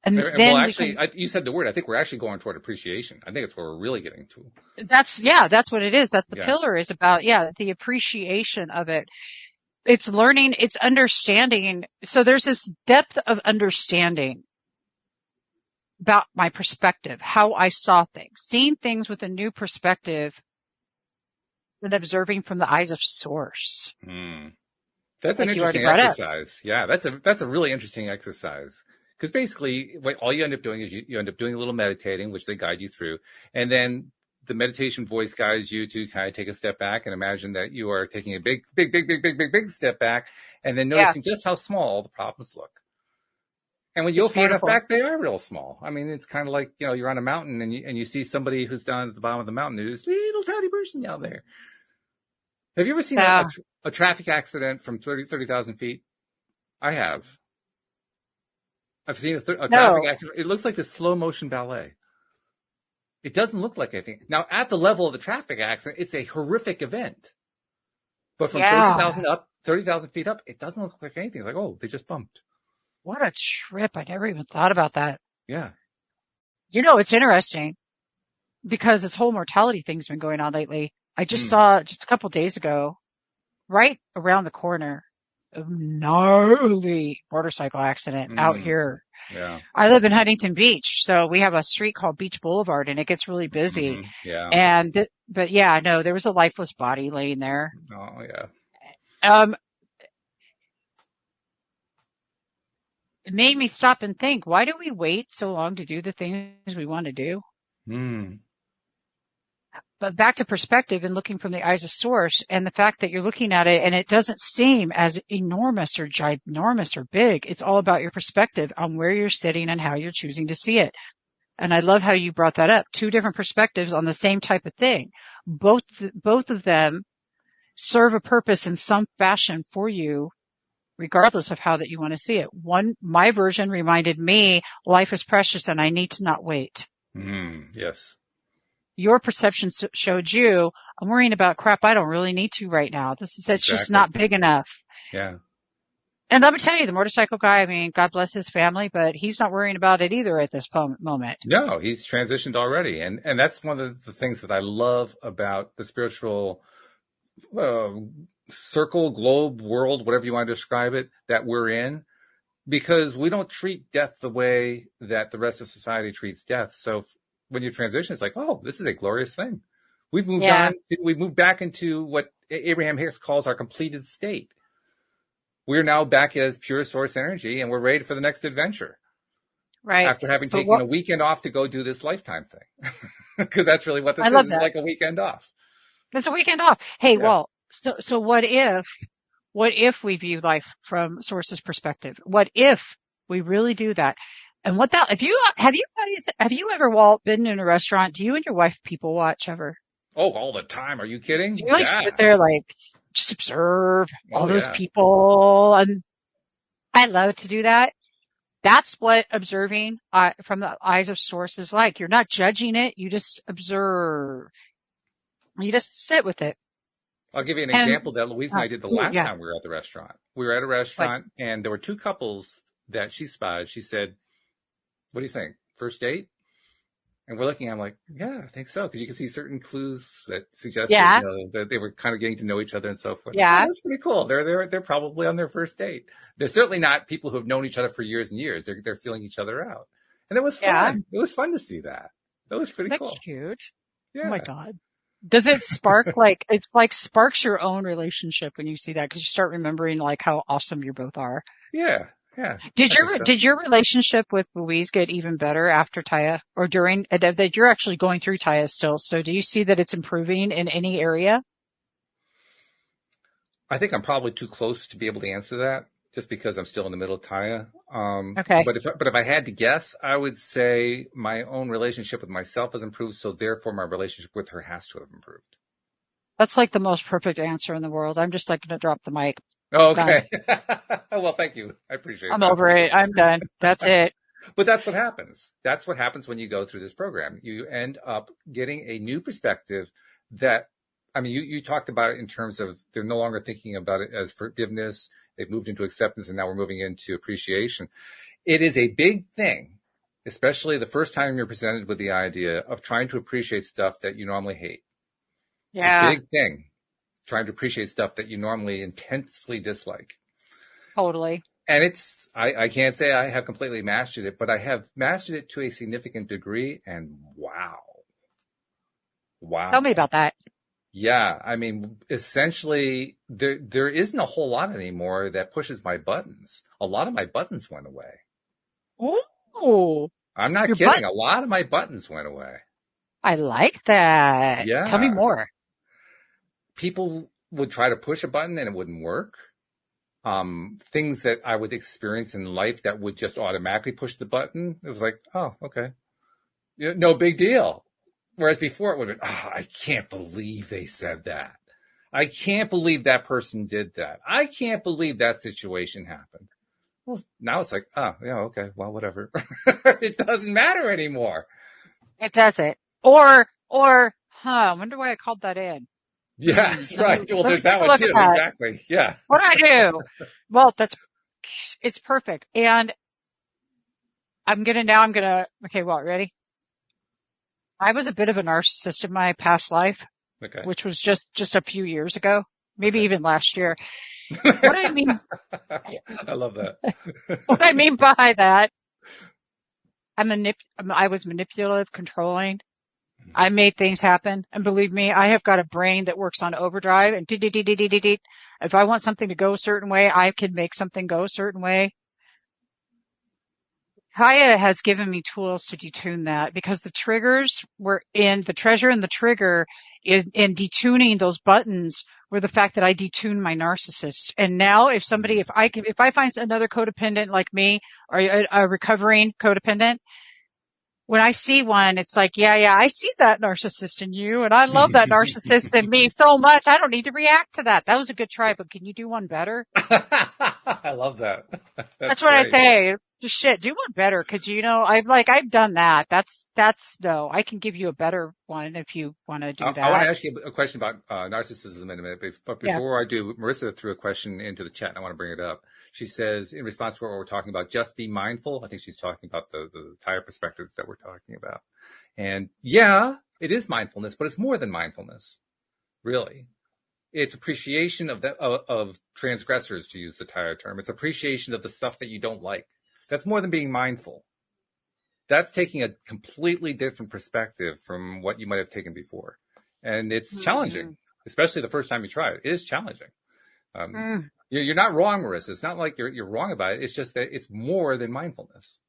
And Well, then actually, you said the word. I think we're actually going toward appreciation. I think it's where we're really getting to. that's what it is. That's the pillar is about, the appreciation of it. It's learning, it's understanding. So there's this depth of understanding about my perspective, how I saw things, seeing things with a new perspective and observing from the eyes of source. That's an interesting exercise. Yeah, that's a really interesting exercise. Because basically, all you end up doing is you end up doing a little meditating, which they guide you through. And then the meditation voice guides you to kind of take a step back and imagine that you are taking a big step back, and then noticing just how small the problems look. And when you'll far enough back, they are real small. I mean, it's kind of like, you're on a mountain and you see somebody who's down at the bottom of the mountain. There's a little tiny person down there. Have you ever seen a traffic accident from 30,000 feet? I have. I've seen a traffic accident. It looks like the slow motion ballet. It doesn't look like anything. Now, at the level of the traffic accident, it's a horrific event. But from 30,000 feet up, it doesn't look like anything. It's like, oh, they just bumped. What a trip. I never even thought about that. Yeah. It's interesting because this whole mortality thing's been going on lately. I just saw just a couple days ago, right around the corner, a gnarly motorcycle accident out here. Yeah. I live in Huntington Beach, so we have a street called Beach Boulevard and it gets really busy. Yeah. And, there was a lifeless body laying there. Oh, yeah. It made me stop and think, why do we wait so long to do the things we want to do? But back to perspective and looking from the eyes of source and the fact that you're looking at it and it doesn't seem as enormous or ginormous or big. It's all about your perspective on where you're sitting and how you're choosing to see it. And I love how you brought that up. Two different perspectives on the same type of thing. Both of them serve a purpose in some fashion for you, regardless of how that you want to see it. My version reminded me, life is precious and I need to not wait. Yes. Your perception showed you, I'm worrying about crap I don't really need to right now. That's just not big enough. Yeah. And let me tell you, the motorcycle guy, I mean, God bless his family, but he's not worrying about it either at this moment. No, he's transitioned already. And that's one of the things that I love about the spiritual circle, globe, world, whatever you want to describe it, that we're in, because we don't treat death the way that the rest of society treats death. So when you transition, it's like, oh, this is a glorious thing. We've moved on. We've moved back into what Abraham Hicks calls our completed state. We're now back as pure source energy, and we're ready for the next adventure. Right. After having taken a weekend off to go do this lifetime thing. Because that's really what this is. It's like a weekend off. It's a weekend off. Hey, well, so what if we view life from source's perspective? What if we really do that? And have you ever, Walt, been in a restaurant? Do you and your wife people watch ever? Oh, all the time. Are you kidding? Do you sit there just observe all those people? And I love to do that. That's what observing from the eyes of source is like. You're not judging it. You just observe. You just sit with it. I'll give you an example that Louise and I did the last time we were at the restaurant. We were at a restaurant and there were two couples that she spotted. She said, what do you think? First date? And we're looking, I'm like, yeah, I think so. Because you can see certain clues that suggest that they were kind of getting to know each other and so forth. Yeah. Oh, that's pretty cool. They're probably on their first date. They're certainly not people who have known each other for years and years. They're feeling each other out. And it was fun. It was fun to see that. That was pretty cool. That's cute. Yeah. Oh my God. Does it spark sparks your own relationship when you see that? Because you start remembering how awesome you both are. Yeah. Yeah. Did your relationship with Louise get even better after Taya or during that you're actually going through Taya still? So do you see that it's improving in any area? I think I'm probably too close to be able to answer that just because I'm still in the middle of Taya. Okay. But if I had to guess, I would say my own relationship with myself has improved. So therefore my relationship with her has to have improved. That's like the most perfect answer in the world. I'm just going to drop the mic. Oh, okay. Well, thank you. I appreciate it. I'm over it. I'm done. That's it. But that's what happens. That's what happens when you go through this program. You end up getting a new perspective that, I mean, you talked about it in terms of they're no longer thinking about it as forgiveness. They've moved into acceptance and now we're moving into appreciation. It is a big thing especially the first time you're presented with the idea of trying to appreciate stuff that you normally hate. It's a Yeah, big thing, trying to appreciate stuff that you normally intensely dislike. totally. And I can't say I have completely mastered it, but I have mastered it to a significant degree. And wow. Tell me Wow. about that. Yeah. I mean, essentially there isn't a whole lot anymore that pushes my buttons. A lot of my buttons went away. Oh, I'm not your butt. kidding. A lot of my buttons went away. I like that. Tell me Yeah. more. People would try to push a button and it wouldn't work. Things that I would experience in life that would just automatically push the button. It was like, oh, okay. No big deal. Whereas before it would have been, oh, I can't believe they said that. I can't believe that person did that. I can't believe that situation happened. Well, now it's like, oh, yeah, okay, well, whatever. It doesn't matter anymore. It does it. I wonder why I called that in. Yes, right. Well, Let me there's that take a one look too. at that. Exactly. Yeah. What do I do? Well, it's perfect. And okay, well, ready? I was a bit of a narcissist in my past life, Okay. which was just a few years ago, maybe Okay. even last year. What I mean, I love that. what I mean by that, I was manipulative, controlling. I made things happen. And believe me, I have got a brain that works on overdrive and if I want something to go a certain way, I can make something go a certain way. Kaya has given me tools to detune that because the triggers were in the treasure and the trigger in detuning those buttons were the fact that I detuned my narcissist. And now if I find another codependent like me or a recovering codependent, when I see one, it's like, yeah, I see that narcissist in you and I love that narcissist in me so much. I don't need to react to that. That was a good try, but can you do one better? I love that. That's That's what I great. say. Just shit, do one better. Cause I've done that. No, I can give you a better one if you want to do I want to that. ask you a question about narcissism in a minute, but Yeah. before I do, Marissa threw a question into the chat and I want to bring it up. She says, in response to what we're talking about, just be mindful. I think she's talking about the entire perspectives that we're talking about. And yeah, it is mindfulness, but it's more than mindfulness, really. It's appreciation of transgressors, to use the entire term. It's appreciation of the stuff that you don't like. That's more than being mindful. That's taking a completely different perspective from what you might have taken before. And it's Mm-hmm. challenging, especially the first time you try it. It is challenging. Um, Mm. you're not wrong, Marissa. It's not like you're wrong about it. It's just that it's more than mindfulness.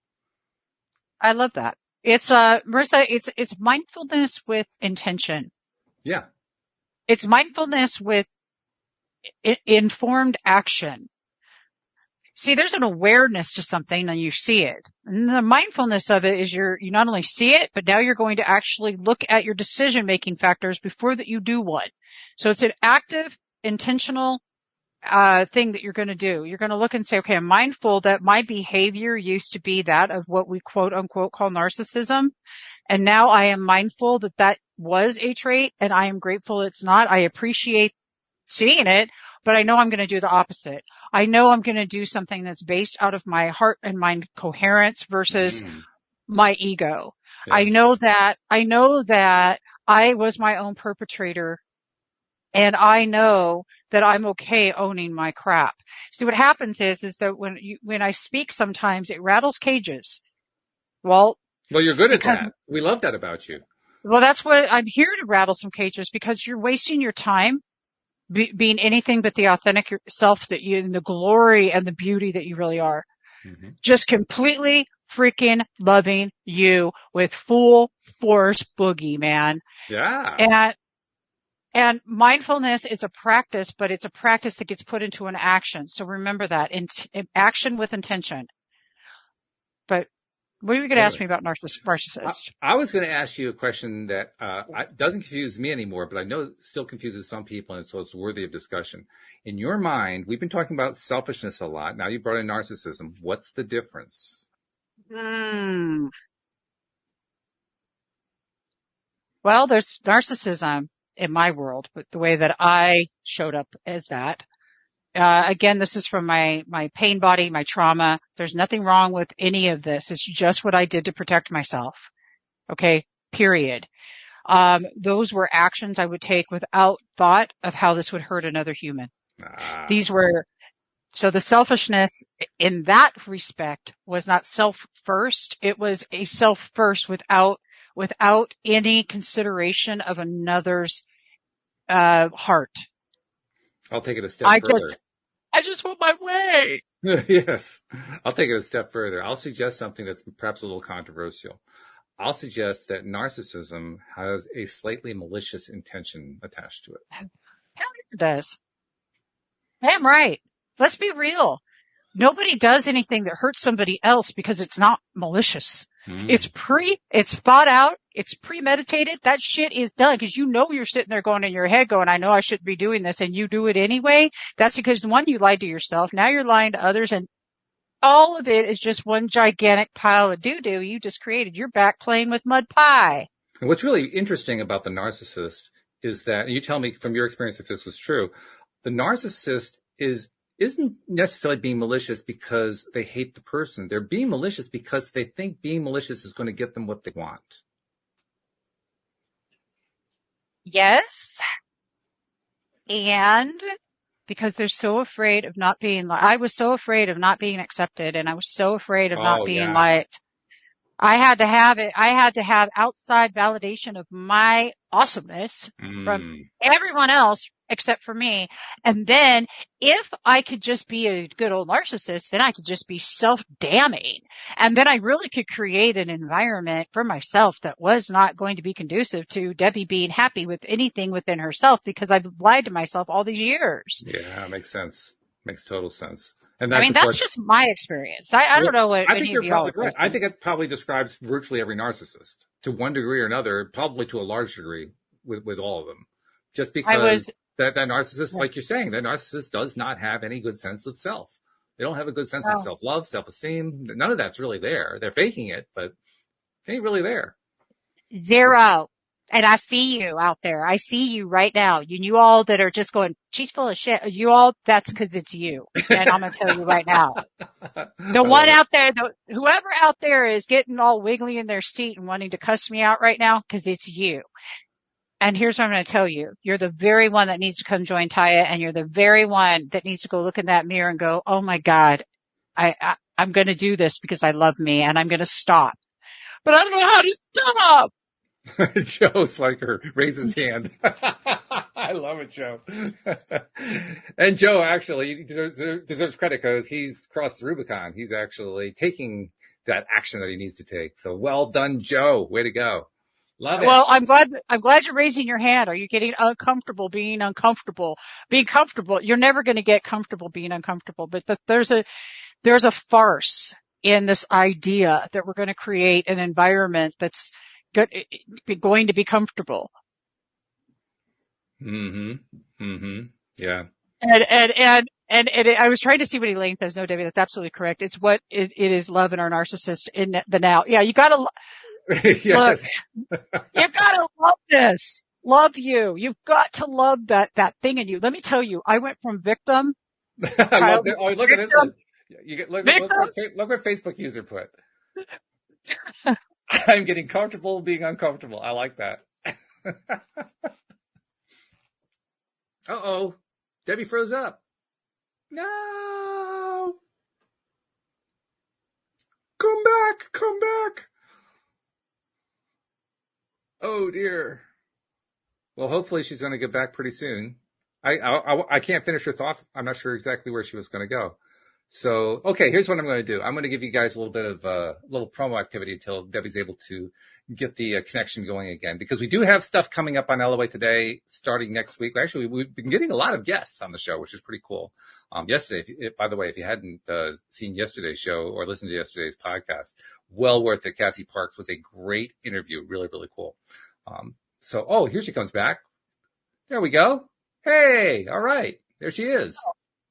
I love that. It's, Marissa, it's mindfulness with intention. Yeah. It's mindfulness with informed action. See, there's an awareness to something and you see it. And the mindfulness of it is you not only see it, but now you're going to actually look at your decision making factors before that you do one. So it's an active, intentional, thing that you're going to do. You're going to look and say, okay, I'm mindful that my behavior used to be that of what we quote unquote call narcissism. And now I am mindful that that was a trait and I am grateful it's not. I appreciate seeing it, but I know I'm going to do the opposite. I know I'm going to do something that's based out of my heart and mind coherence versus Mm. my ego. Yeah. I know that I was my own perpetrator and I know that I'm okay owning my crap. See, what happens is that when I speak sometimes it rattles cages. Well, Well, you're good at because, that. We love that about you. well, that's what I'm here to rattle some cages because you're wasting your time being anything but the authentic self that you, and the glory and the beauty that you really are. Mm-hmm. Just completely freaking loving you with full force boogie, man. Yeah. And mindfulness is a practice, but it's a practice that gets put into an action. So remember that action with intention. But what are you going to ask Totally. me about narcissists? I was going to ask you a question that doesn't confuse me anymore, but I know it still confuses some people, and so it's worthy of discussion. In your mind, we've been talking about selfishness a lot. Now you brought in narcissism. What's the difference? Hmm. Well, there's narcissism in my world, but the way that I showed up as that again, this is from my pain body, my trauma. There's nothing wrong with any of this. It's just what I did to protect myself. Okay. Period. Those were actions I would take without thought of how this would hurt another human. So the selfishness in that respect was not self first. It was a self first without any consideration of another's, heart. I'll take it a step further. I just want my way. Yes. I'll take it a step further. I'll suggest something that's perhaps a little controversial. I'll suggest that narcissism has a slightly malicious intention attached to it. Hell yeah, it does. Damn right. Let's be real. Nobody does anything that hurts somebody else because it's not malicious. It's thought out. It's premeditated. That shit is done because you know you're sitting there going in your head going, I know I shouldn't be doing this, and you do it anyway. That's because, one, you lied to yourself. Now you're lying to others, and all of it is just one gigantic pile of doo-doo you just created. You're back playing with mud pie. And what's really interesting about the narcissist is that, and you tell me from your experience if this was true, the narcissist isn't necessarily being malicious because they hate the person. They're being malicious because they think being malicious is going to get them what they want. Yes. And because they're so afraid of not being liked. I was so afraid of not being accepted, and I was so afraid of not being liked. I had to have it. I had to have outside validation of my awesomeness from everyone else except for me. And then if I could just be a good old narcissist, then I could just be self-damning. And then I really could create an environment for myself that was not going to be conducive to Debbie being happy with anything within herself because I've lied to myself all these years. Yeah, makes sense. Makes total sense. And that's just my experience. I don't know what any of you all right. I think it probably describes virtually every narcissist to one degree or another, probably to a large degree with all of them. Just because that narcissist, like you're saying, that narcissist does not have any good sense of self. They don't have a good sense of self-love, self-esteem. None of that's really there. They're faking it, but it ain't really there. Zero. And I see you out there. I see you right now. You all that are just going, she's full of shit. You all, that's because it's you. And I'm going to tell you right now. The one out there, whoever out there is getting all wiggly in their seat and wanting to cuss me out right now, because it's you. And here's what I'm going to tell you. You're the very one that needs to come join Taya, and you're the very one that needs to go look in that mirror and go, oh my God, I'm going to do this because I love me, and I'm going to stop. But I don't know how to stop. Joe's like her, raise his hand. I love it, Joe. And Joe actually deserves credit because he's crossed the Rubicon. He's actually taking that action that he needs to take. So well done, Joe. Way to go. Love it. Well, I'm glad you're raising your hand. Are you getting uncomfortable being uncomfortable? Being comfortable, you're never going to get comfortable being uncomfortable. But there's a farce in this idea that we're going to create an environment that's going to be comfortable. Yeah. And I was trying to see what Elaine says. No, Debbie, that's absolutely correct. It's what it is love in our narcissist in the now. Yeah, you gotta yes. Look, you gotta love this. Love you. You've got to love that thing in you. Let me tell you, I went from victim. Look at this one. Look what Facebook user put. I'm getting comfortable being uncomfortable. I like that. Uh-oh. Debbie froze up. No. Come back. Oh, dear. Well, hopefully she's going to get back pretty soon. I can't finish her thought. I'm not sure exactly where she was going to go. So, okay, here's what I'm going to do. I'm going to give you guys a little bit of little promo activity until Debbie's able to get the connection going again, because we do have stuff coming up on LOA Today starting next week. Actually, we've been getting a lot of guests on the show, which is pretty cool. Yesterday, by the way, if you hadn't seen yesterday's show or listened to yesterday's podcast, well worth it. Cassie Parks was a great interview. Really, really cool. Here she comes back. There we go. Hey, all right. There she is.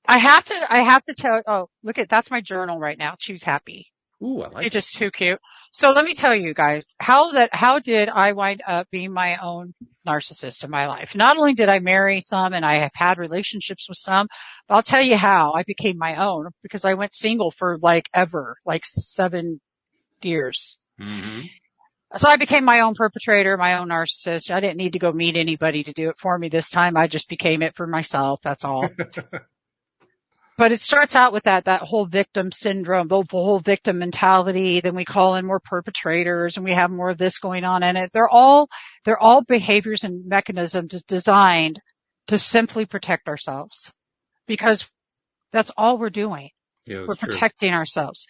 I have to tell, that's my journal right now. Choose happy. Ooh, I like It's it. just too cute. So let me tell you guys how did I wind up being my own narcissist in my life? Not only did I marry some and I have had relationships with some, but I'll tell you how I became my own because I went single for like ever, like 7 years. Mm-hmm. So I became my own perpetrator, my own narcissist. I didn't need to go meet anybody to do it for me this time. I just became it for myself. That's all. But it starts out with that whole victim syndrome, the whole victim mentality. Then we call in more perpetrators and we have more of this going on in it. They're all behaviors and mechanisms designed to simply protect ourselves because that's all we're doing. Yeah, We're it's true. protecting ourselves.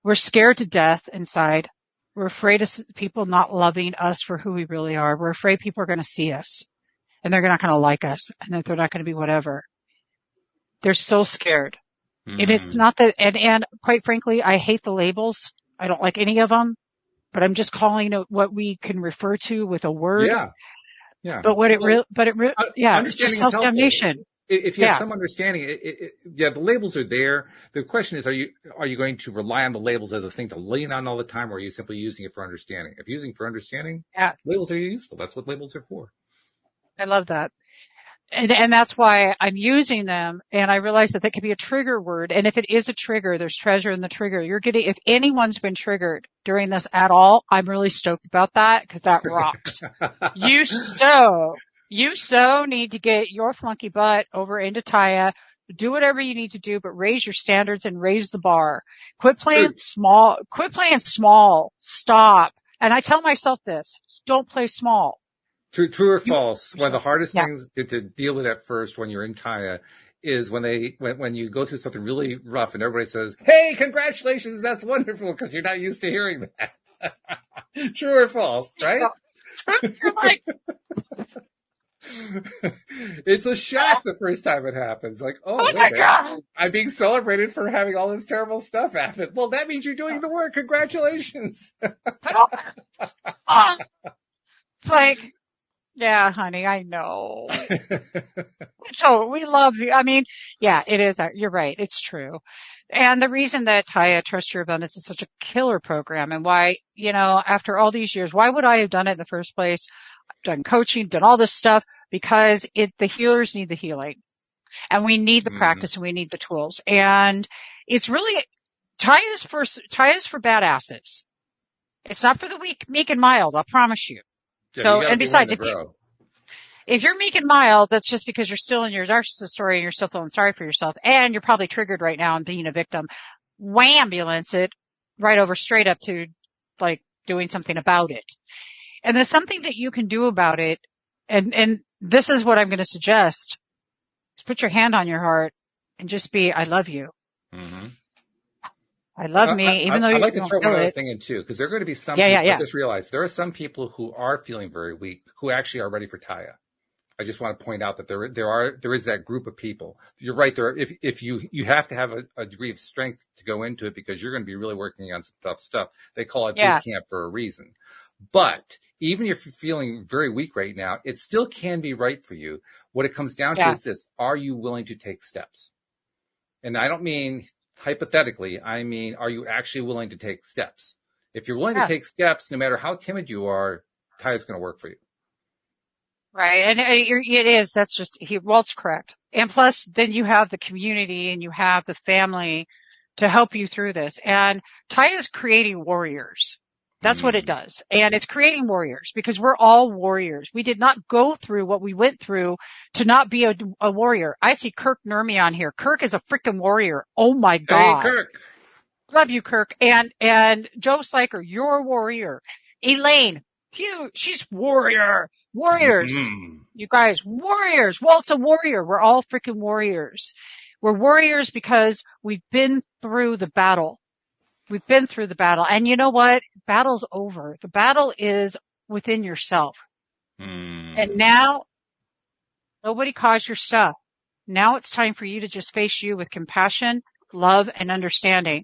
We're scared to death inside. We're afraid of people not loving us for who we really are. We're afraid people are going to see us and they're not going to like us and that they're not going to be whatever. They're so scared. And it's Mm. not that, and quite frankly, I hate the labels. I don't like any of them, but I'm just calling it what we can refer to with a word. Yeah, yeah. But Well, yeah, it's just understanding is helpful. self-damnation. If you have Yeah. some understanding, yeah, the labels are there. The question is, are you going to rely on the labels as a thing to lean on all the time, or are you simply using it for understanding? If using for understanding, Yeah. labels are useful. That's what labels are for. I love that. And that's why I'm using them. And I realize that that could be a trigger word. And if it is a trigger, there's treasure in the trigger. If anyone's been triggered during this at all, I'm really stoked about that because that rocks. You so need to get your flunky butt over into Taya. Do whatever you need to do, but raise your standards and raise the bar. Quit playing Truth. small. Quit playing small. Stop. And I tell myself this, don't play small. True or You, false? One of the hardest yeah. things to deal with at first when you're in Taya is when you go through something really rough and everybody says, "Hey, congratulations, that's wonderful," because you're not used to hearing that. True or false, right? You're like, It's a shock the first time it happens. Like, oh, oh wait a my minute. God. I'm being celebrated for having all this terrible stuff happen. Well, that means you're doing the work. Congratulations. It's like, yeah, honey, I know. So we love you. I mean, yeah, it is. You're right. It's true. And the reason that Taya Trust Your Abundance is such a killer program and why, after all these years, why would I have done it in the first place? I've done coaching, done all this stuff because the healers need the healing and we need the Mhm. practice and we need the tools. And it's really, Taya's for badasses. It's not for the weak, meek and mild. I'll promise you. Yeah, you So, got to and be willing besides, to grow. if you're meek and mild, that's just because you're still in your narcissist story and you're still feeling sorry for yourself and you're probably triggered right now and being a victim. Wambulance it right over straight up to like doing something about it. And there's something that you can do about it. And this is what I'm going to suggest is put your hand on your heart and just be, I love you. Mm-hmm. I love me, even though I'd you like to don't throw one feel other it. thing in too, because there are going to be some Yeah. people. I just realized there are some people who are feeling very weak who actually are ready for Taya. I just want to point out that there is that group of people. You're right. If you have to have a degree of strength to go into it because you're going to be really working on some tough stuff. They call it boot Yeah. camp for a reason. But even if you're feeling very weak right now, it still can be right for you. What it comes down to Yeah. is this: are you willing to take steps? And I don't mean hypothetically. I mean, are you actually willing to take steps? If you're willing to Yeah. take steps, no matter how timid you are, Taya's going to work for you. Right. And it is. That's just, Walt's correct. And plus then you have the community and you have the family to help you through this. And Taya is creating warriors. That's what it Mm. does. And it's creating warriors because we're all warriors. We did not go through what we went through to not be a warrior. I see Kirk Nurmi on here. Kirk is a freaking warrior. Oh my Hey, God. Kirk. Love you, Kirk. And Joe Sliker, you're a warrior. Elaine, she's warrior. Warriors. Mm-hmm. You guys, warriors. Walt's a warrior. We're all freaking warriors. We're warriors because we've been through the battle. We've been through the battle. And you know what? Battle's over. The battle is within yourself. Mm. And now nobody caused your stuff. Now it's time for you to just face you with compassion, love, and understanding.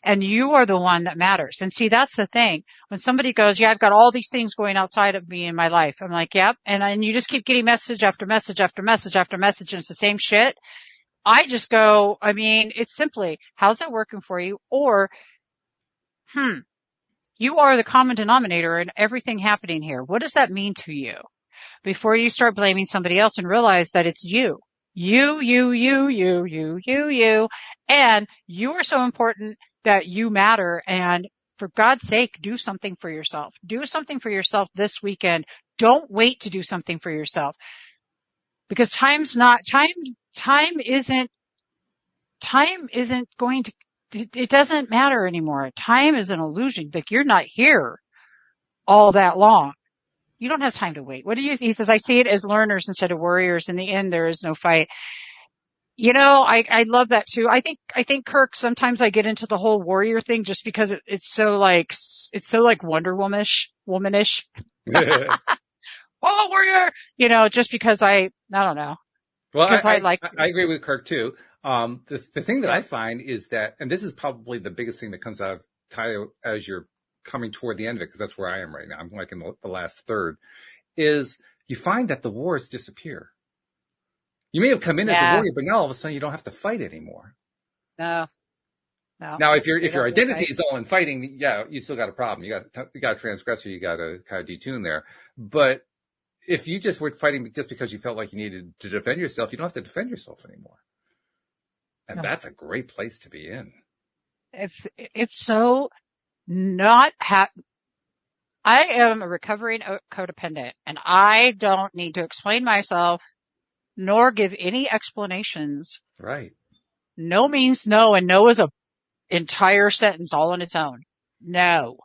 And you are the one that matters. And see, that's the thing. When somebody goes, yeah, I've got all these things going outside of me in my life. I'm like, yep. And you just keep getting message after message after message after message and it's the same shit. I just go, I mean, it's simply, how's that working for you? Or you are the common denominator in everything happening here. What does that mean to you? Before you start blaming somebody else and realize that it's you. You. And you are so important that you matter. And for God's sake, do something for yourself. Do something for yourself this weekend. Don't wait to do something for yourself. Because time isn't going to, it doesn't matter anymore. Time is an illusion. Like, you're not here all that long. You don't have time to wait. What do you, he says, I see it as learners instead of warriors. In the end, there is no fight. You know, I love that too. I think Kirk, sometimes I get into the whole warrior thing just because it's so like Wonder Womanish. Oh, warrior! You know, just because I don't know. Well, I agree with Kirk too. The thing that I find is that, and this is probably the biggest thing that comes out of Tayo as you're coming toward the end of it, because that's where I am right now. I'm like in the last third, is you find that the wars disappear. You may have come in as a warrior, but now all of a sudden you don't have to fight anymore. No. Now, if your identity is all in fighting, yeah, you still got a problem. You got a transgressor. You got to kind of detune there. But if you just were fighting just because you felt like you needed to defend yourself, you don't have to defend yourself anymore. And that's a great place to be in. It's so not I am a recovering codependent, and I don't need to explain myself nor give any explanations. Right. No means no, and no is a entire sentence all on its own. No.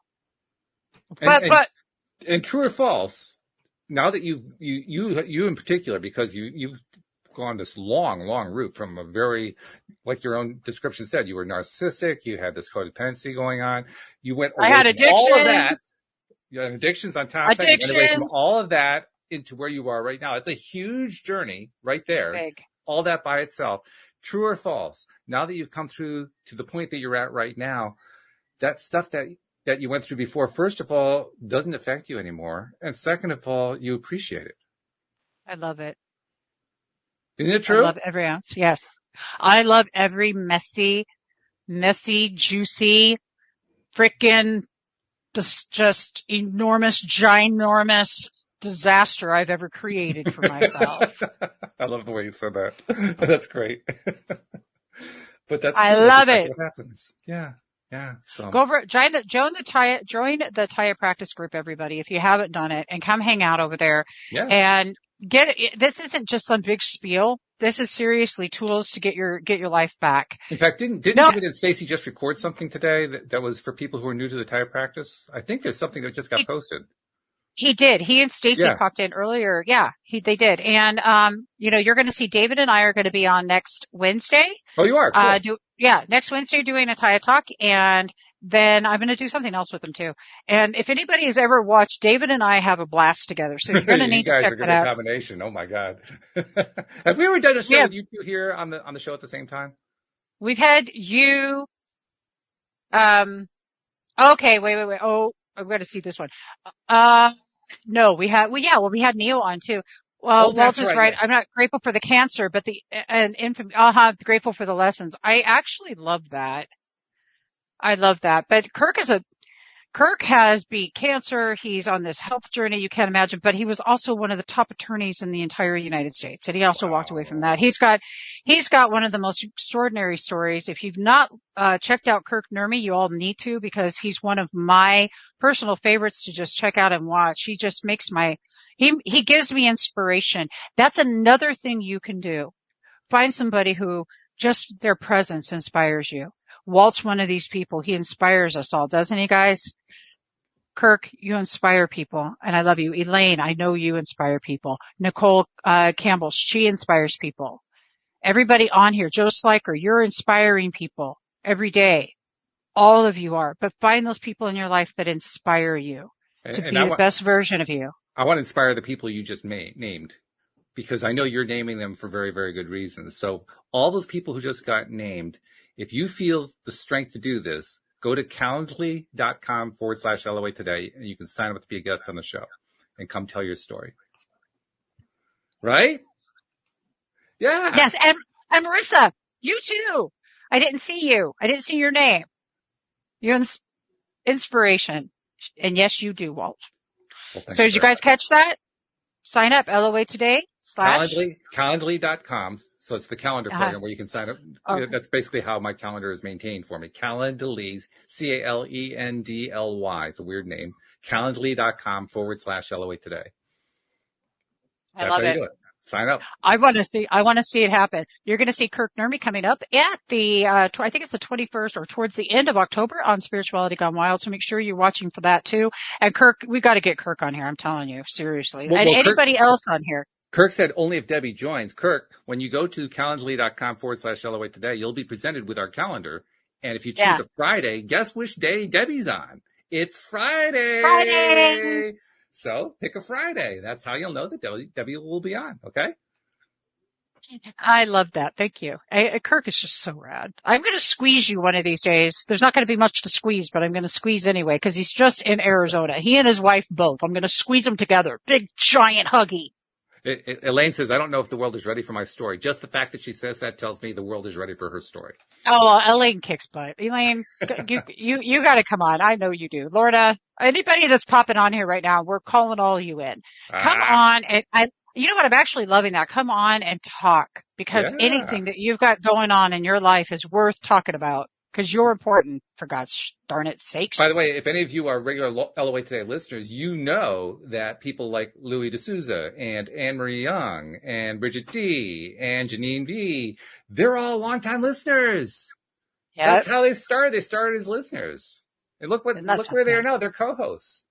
But true or false, now that you in particular, because you've gone this long route from a very, like your own description said, you were narcissistic, you had this codependency going on, you went away from all of that. You had addictions on top of that. You went away from all of that into where you are right now. It's a huge journey right there. Big. All that by itself. True or false? Now that you've come through to the point that you're at right now, that stuff that you went through before, first of all, doesn't affect you anymore. And second of all, you appreciate it. I love it. Isn't it true? I love every ounce. Yes. I love every messy, juicy, frickin' just enormous, ginormous disaster I've ever created for myself. I love the way you said that. That's great. But that's I love it. What happens. Yeah. So go over, join the Taya practice group, everybody, if you haven't done it, and come hang out over there. Yeah. And this isn't just some big spiel. This is seriously tools to get your life back. In fact, didn't David and Stacy just record something today that was for people who are new to the Taya practice? I think there's something that just got posted. He did. He and Stacy popped in earlier. Yeah, they did. And, you're going to see David and I are going to be on next Wednesday. Oh, you are? Cool. Next Wednesday doing a Taya talk, and then I'm going to do something else with them too. And if anybody has ever watched, David and I have a blast together, so you're going to need to check that out. You guys are a good combination. Oh my God. Have we ever done a show with you two here on the show at the same time? We've had you, okay, wait. Oh, I've got to see this one. No, we had Neil on too. Well, Walter's right. Yes. I'm not grateful for the cancer, but grateful for the lessons. I actually love that. But Kirk has beat cancer. He's on this health journey you can't imagine, but he was also one of the top attorneys in the entire United States. And he also walked away from that. He's got one of the most extraordinary stories. If you've not checked out Kirk Nurmi, you all need to, because he's one of my personal favorites to just check out and watch. He just makes he gives me inspiration. That's another thing you can do. Find somebody who just their presence inspires you. Walt's one of these people. He inspires us all, doesn't he, guys? Kirk, you inspire people, and I love you. Elaine, I know you inspire people. Nicole Campbell, she inspires people. Everybody on here, Joe Sliker, you're inspiring people every day. All of you are. But find those people in your life that inspire you to be the best version of you. I want to inspire the people you just named, because I know you're naming them for very, very good reasons. So all those people who just got named, if you feel the strength to do this, go to calendly.com/LOA today, and you can sign up to be a guest on the show and come tell your story. Right? Yeah. Yes. And Marissa, you too. I didn't see you. I didn't see your name. inspiration. And yes, you do, Walt. Well, So did you guys catch that? Sign up, LOA today / Calendly.com. So it's the calendar program where you can sign up. Okay. That's basically how my calendar is maintained for me. Calendly, Calendly. It's a weird name. Calendly.com / LOA today. I love That's how you do it. Sign up. I want to see it happen. You're going to see Kirk Nurmi coming up at the, I think it's the 21st or towards the end of October on Spirituality Gone Wild. So make sure you're watching for that too. And Kirk, we got to get Kirk on here. I'm telling you, seriously. And anybody else on here. Kirk said only if Debbie joins. Kirk, when you go to calendly.com / LOA today, you'll be presented with our calendar. And if you choose a Friday, guess which day Debbie's on? It's Friday. So pick a Friday. That's how you'll know that Debbie will be on. Okay. I love that. Thank you. Kirk is just so rad. I'm going to squeeze you one of these days. There's not going to be much to squeeze, but I'm going to squeeze anyway because he's just in Arizona. He and his wife both. I'm going to squeeze them together. Big, giant huggy. Elaine says, I don't know if the world is ready for my story. Just the fact that she says that tells me the world is ready for her story. Oh, well, Elaine kicks butt. Elaine, you got to come on. I know you do. Lorna, anybody that's popping on here right now, we're calling all you in. Come on. And you know what? I'm actually loving that. Come on and talk because anything that you've got going on in your life is worth talking about. Because you're important, for God's darn it sakes. By the way, if any of you are regular LOA Today listeners, you know that people like Louis D'Souza and Anne-Marie Young and Bridget D and Janine B, they're all longtime listeners. Yep. That's how they started. They started as listeners. And look where they are now. They're co-hosts.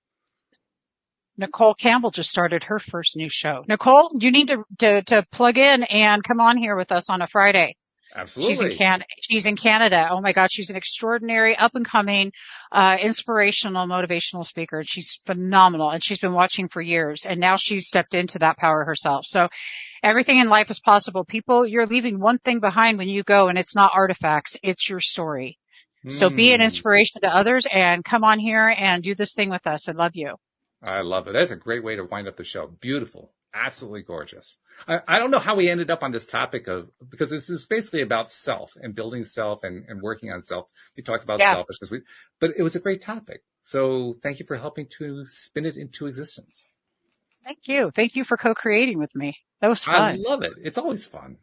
Nicole Campbell just started her first new show. Nicole, you need to plug in and come on here with us on a Friday. Absolutely. She's in Canada. Oh my God. She's an extraordinary up and coming, inspirational, motivational speaker. And she's phenomenal. And she's been watching for years. And now she's stepped into that power herself. So everything in life is possible. People, you're leaving one thing behind when you go, and it's not artifacts. It's your story. So be an inspiration to others and come on here and do this thing with us. I love you. I love it. That's a great way to wind up the show. Beautiful. Absolutely gorgeous. I don't know how we ended up on this topic because this is basically about self and building self and working on self. We talked about selfishness, but it was a great topic. So thank you for helping to spin it into existence. Thank you. Thank you for co-creating with me. That was fun. I love it. It's always fun.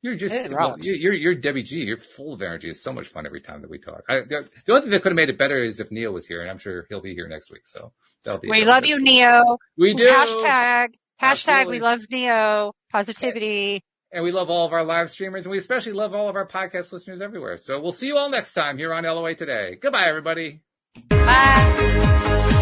You're Debbie G. You're full of energy. It's so much fun every time that we talk. The only thing that could have made it better is if Neo was here, and I'm sure he'll be here next week. So that'll be. We love you, Neo. We do. Hashtag we love Neo. Positivity. And we love all of our live streamers, and we especially love all of our podcast listeners everywhere. So we'll see you all next time here on LOA Today. Goodbye, everybody. Bye.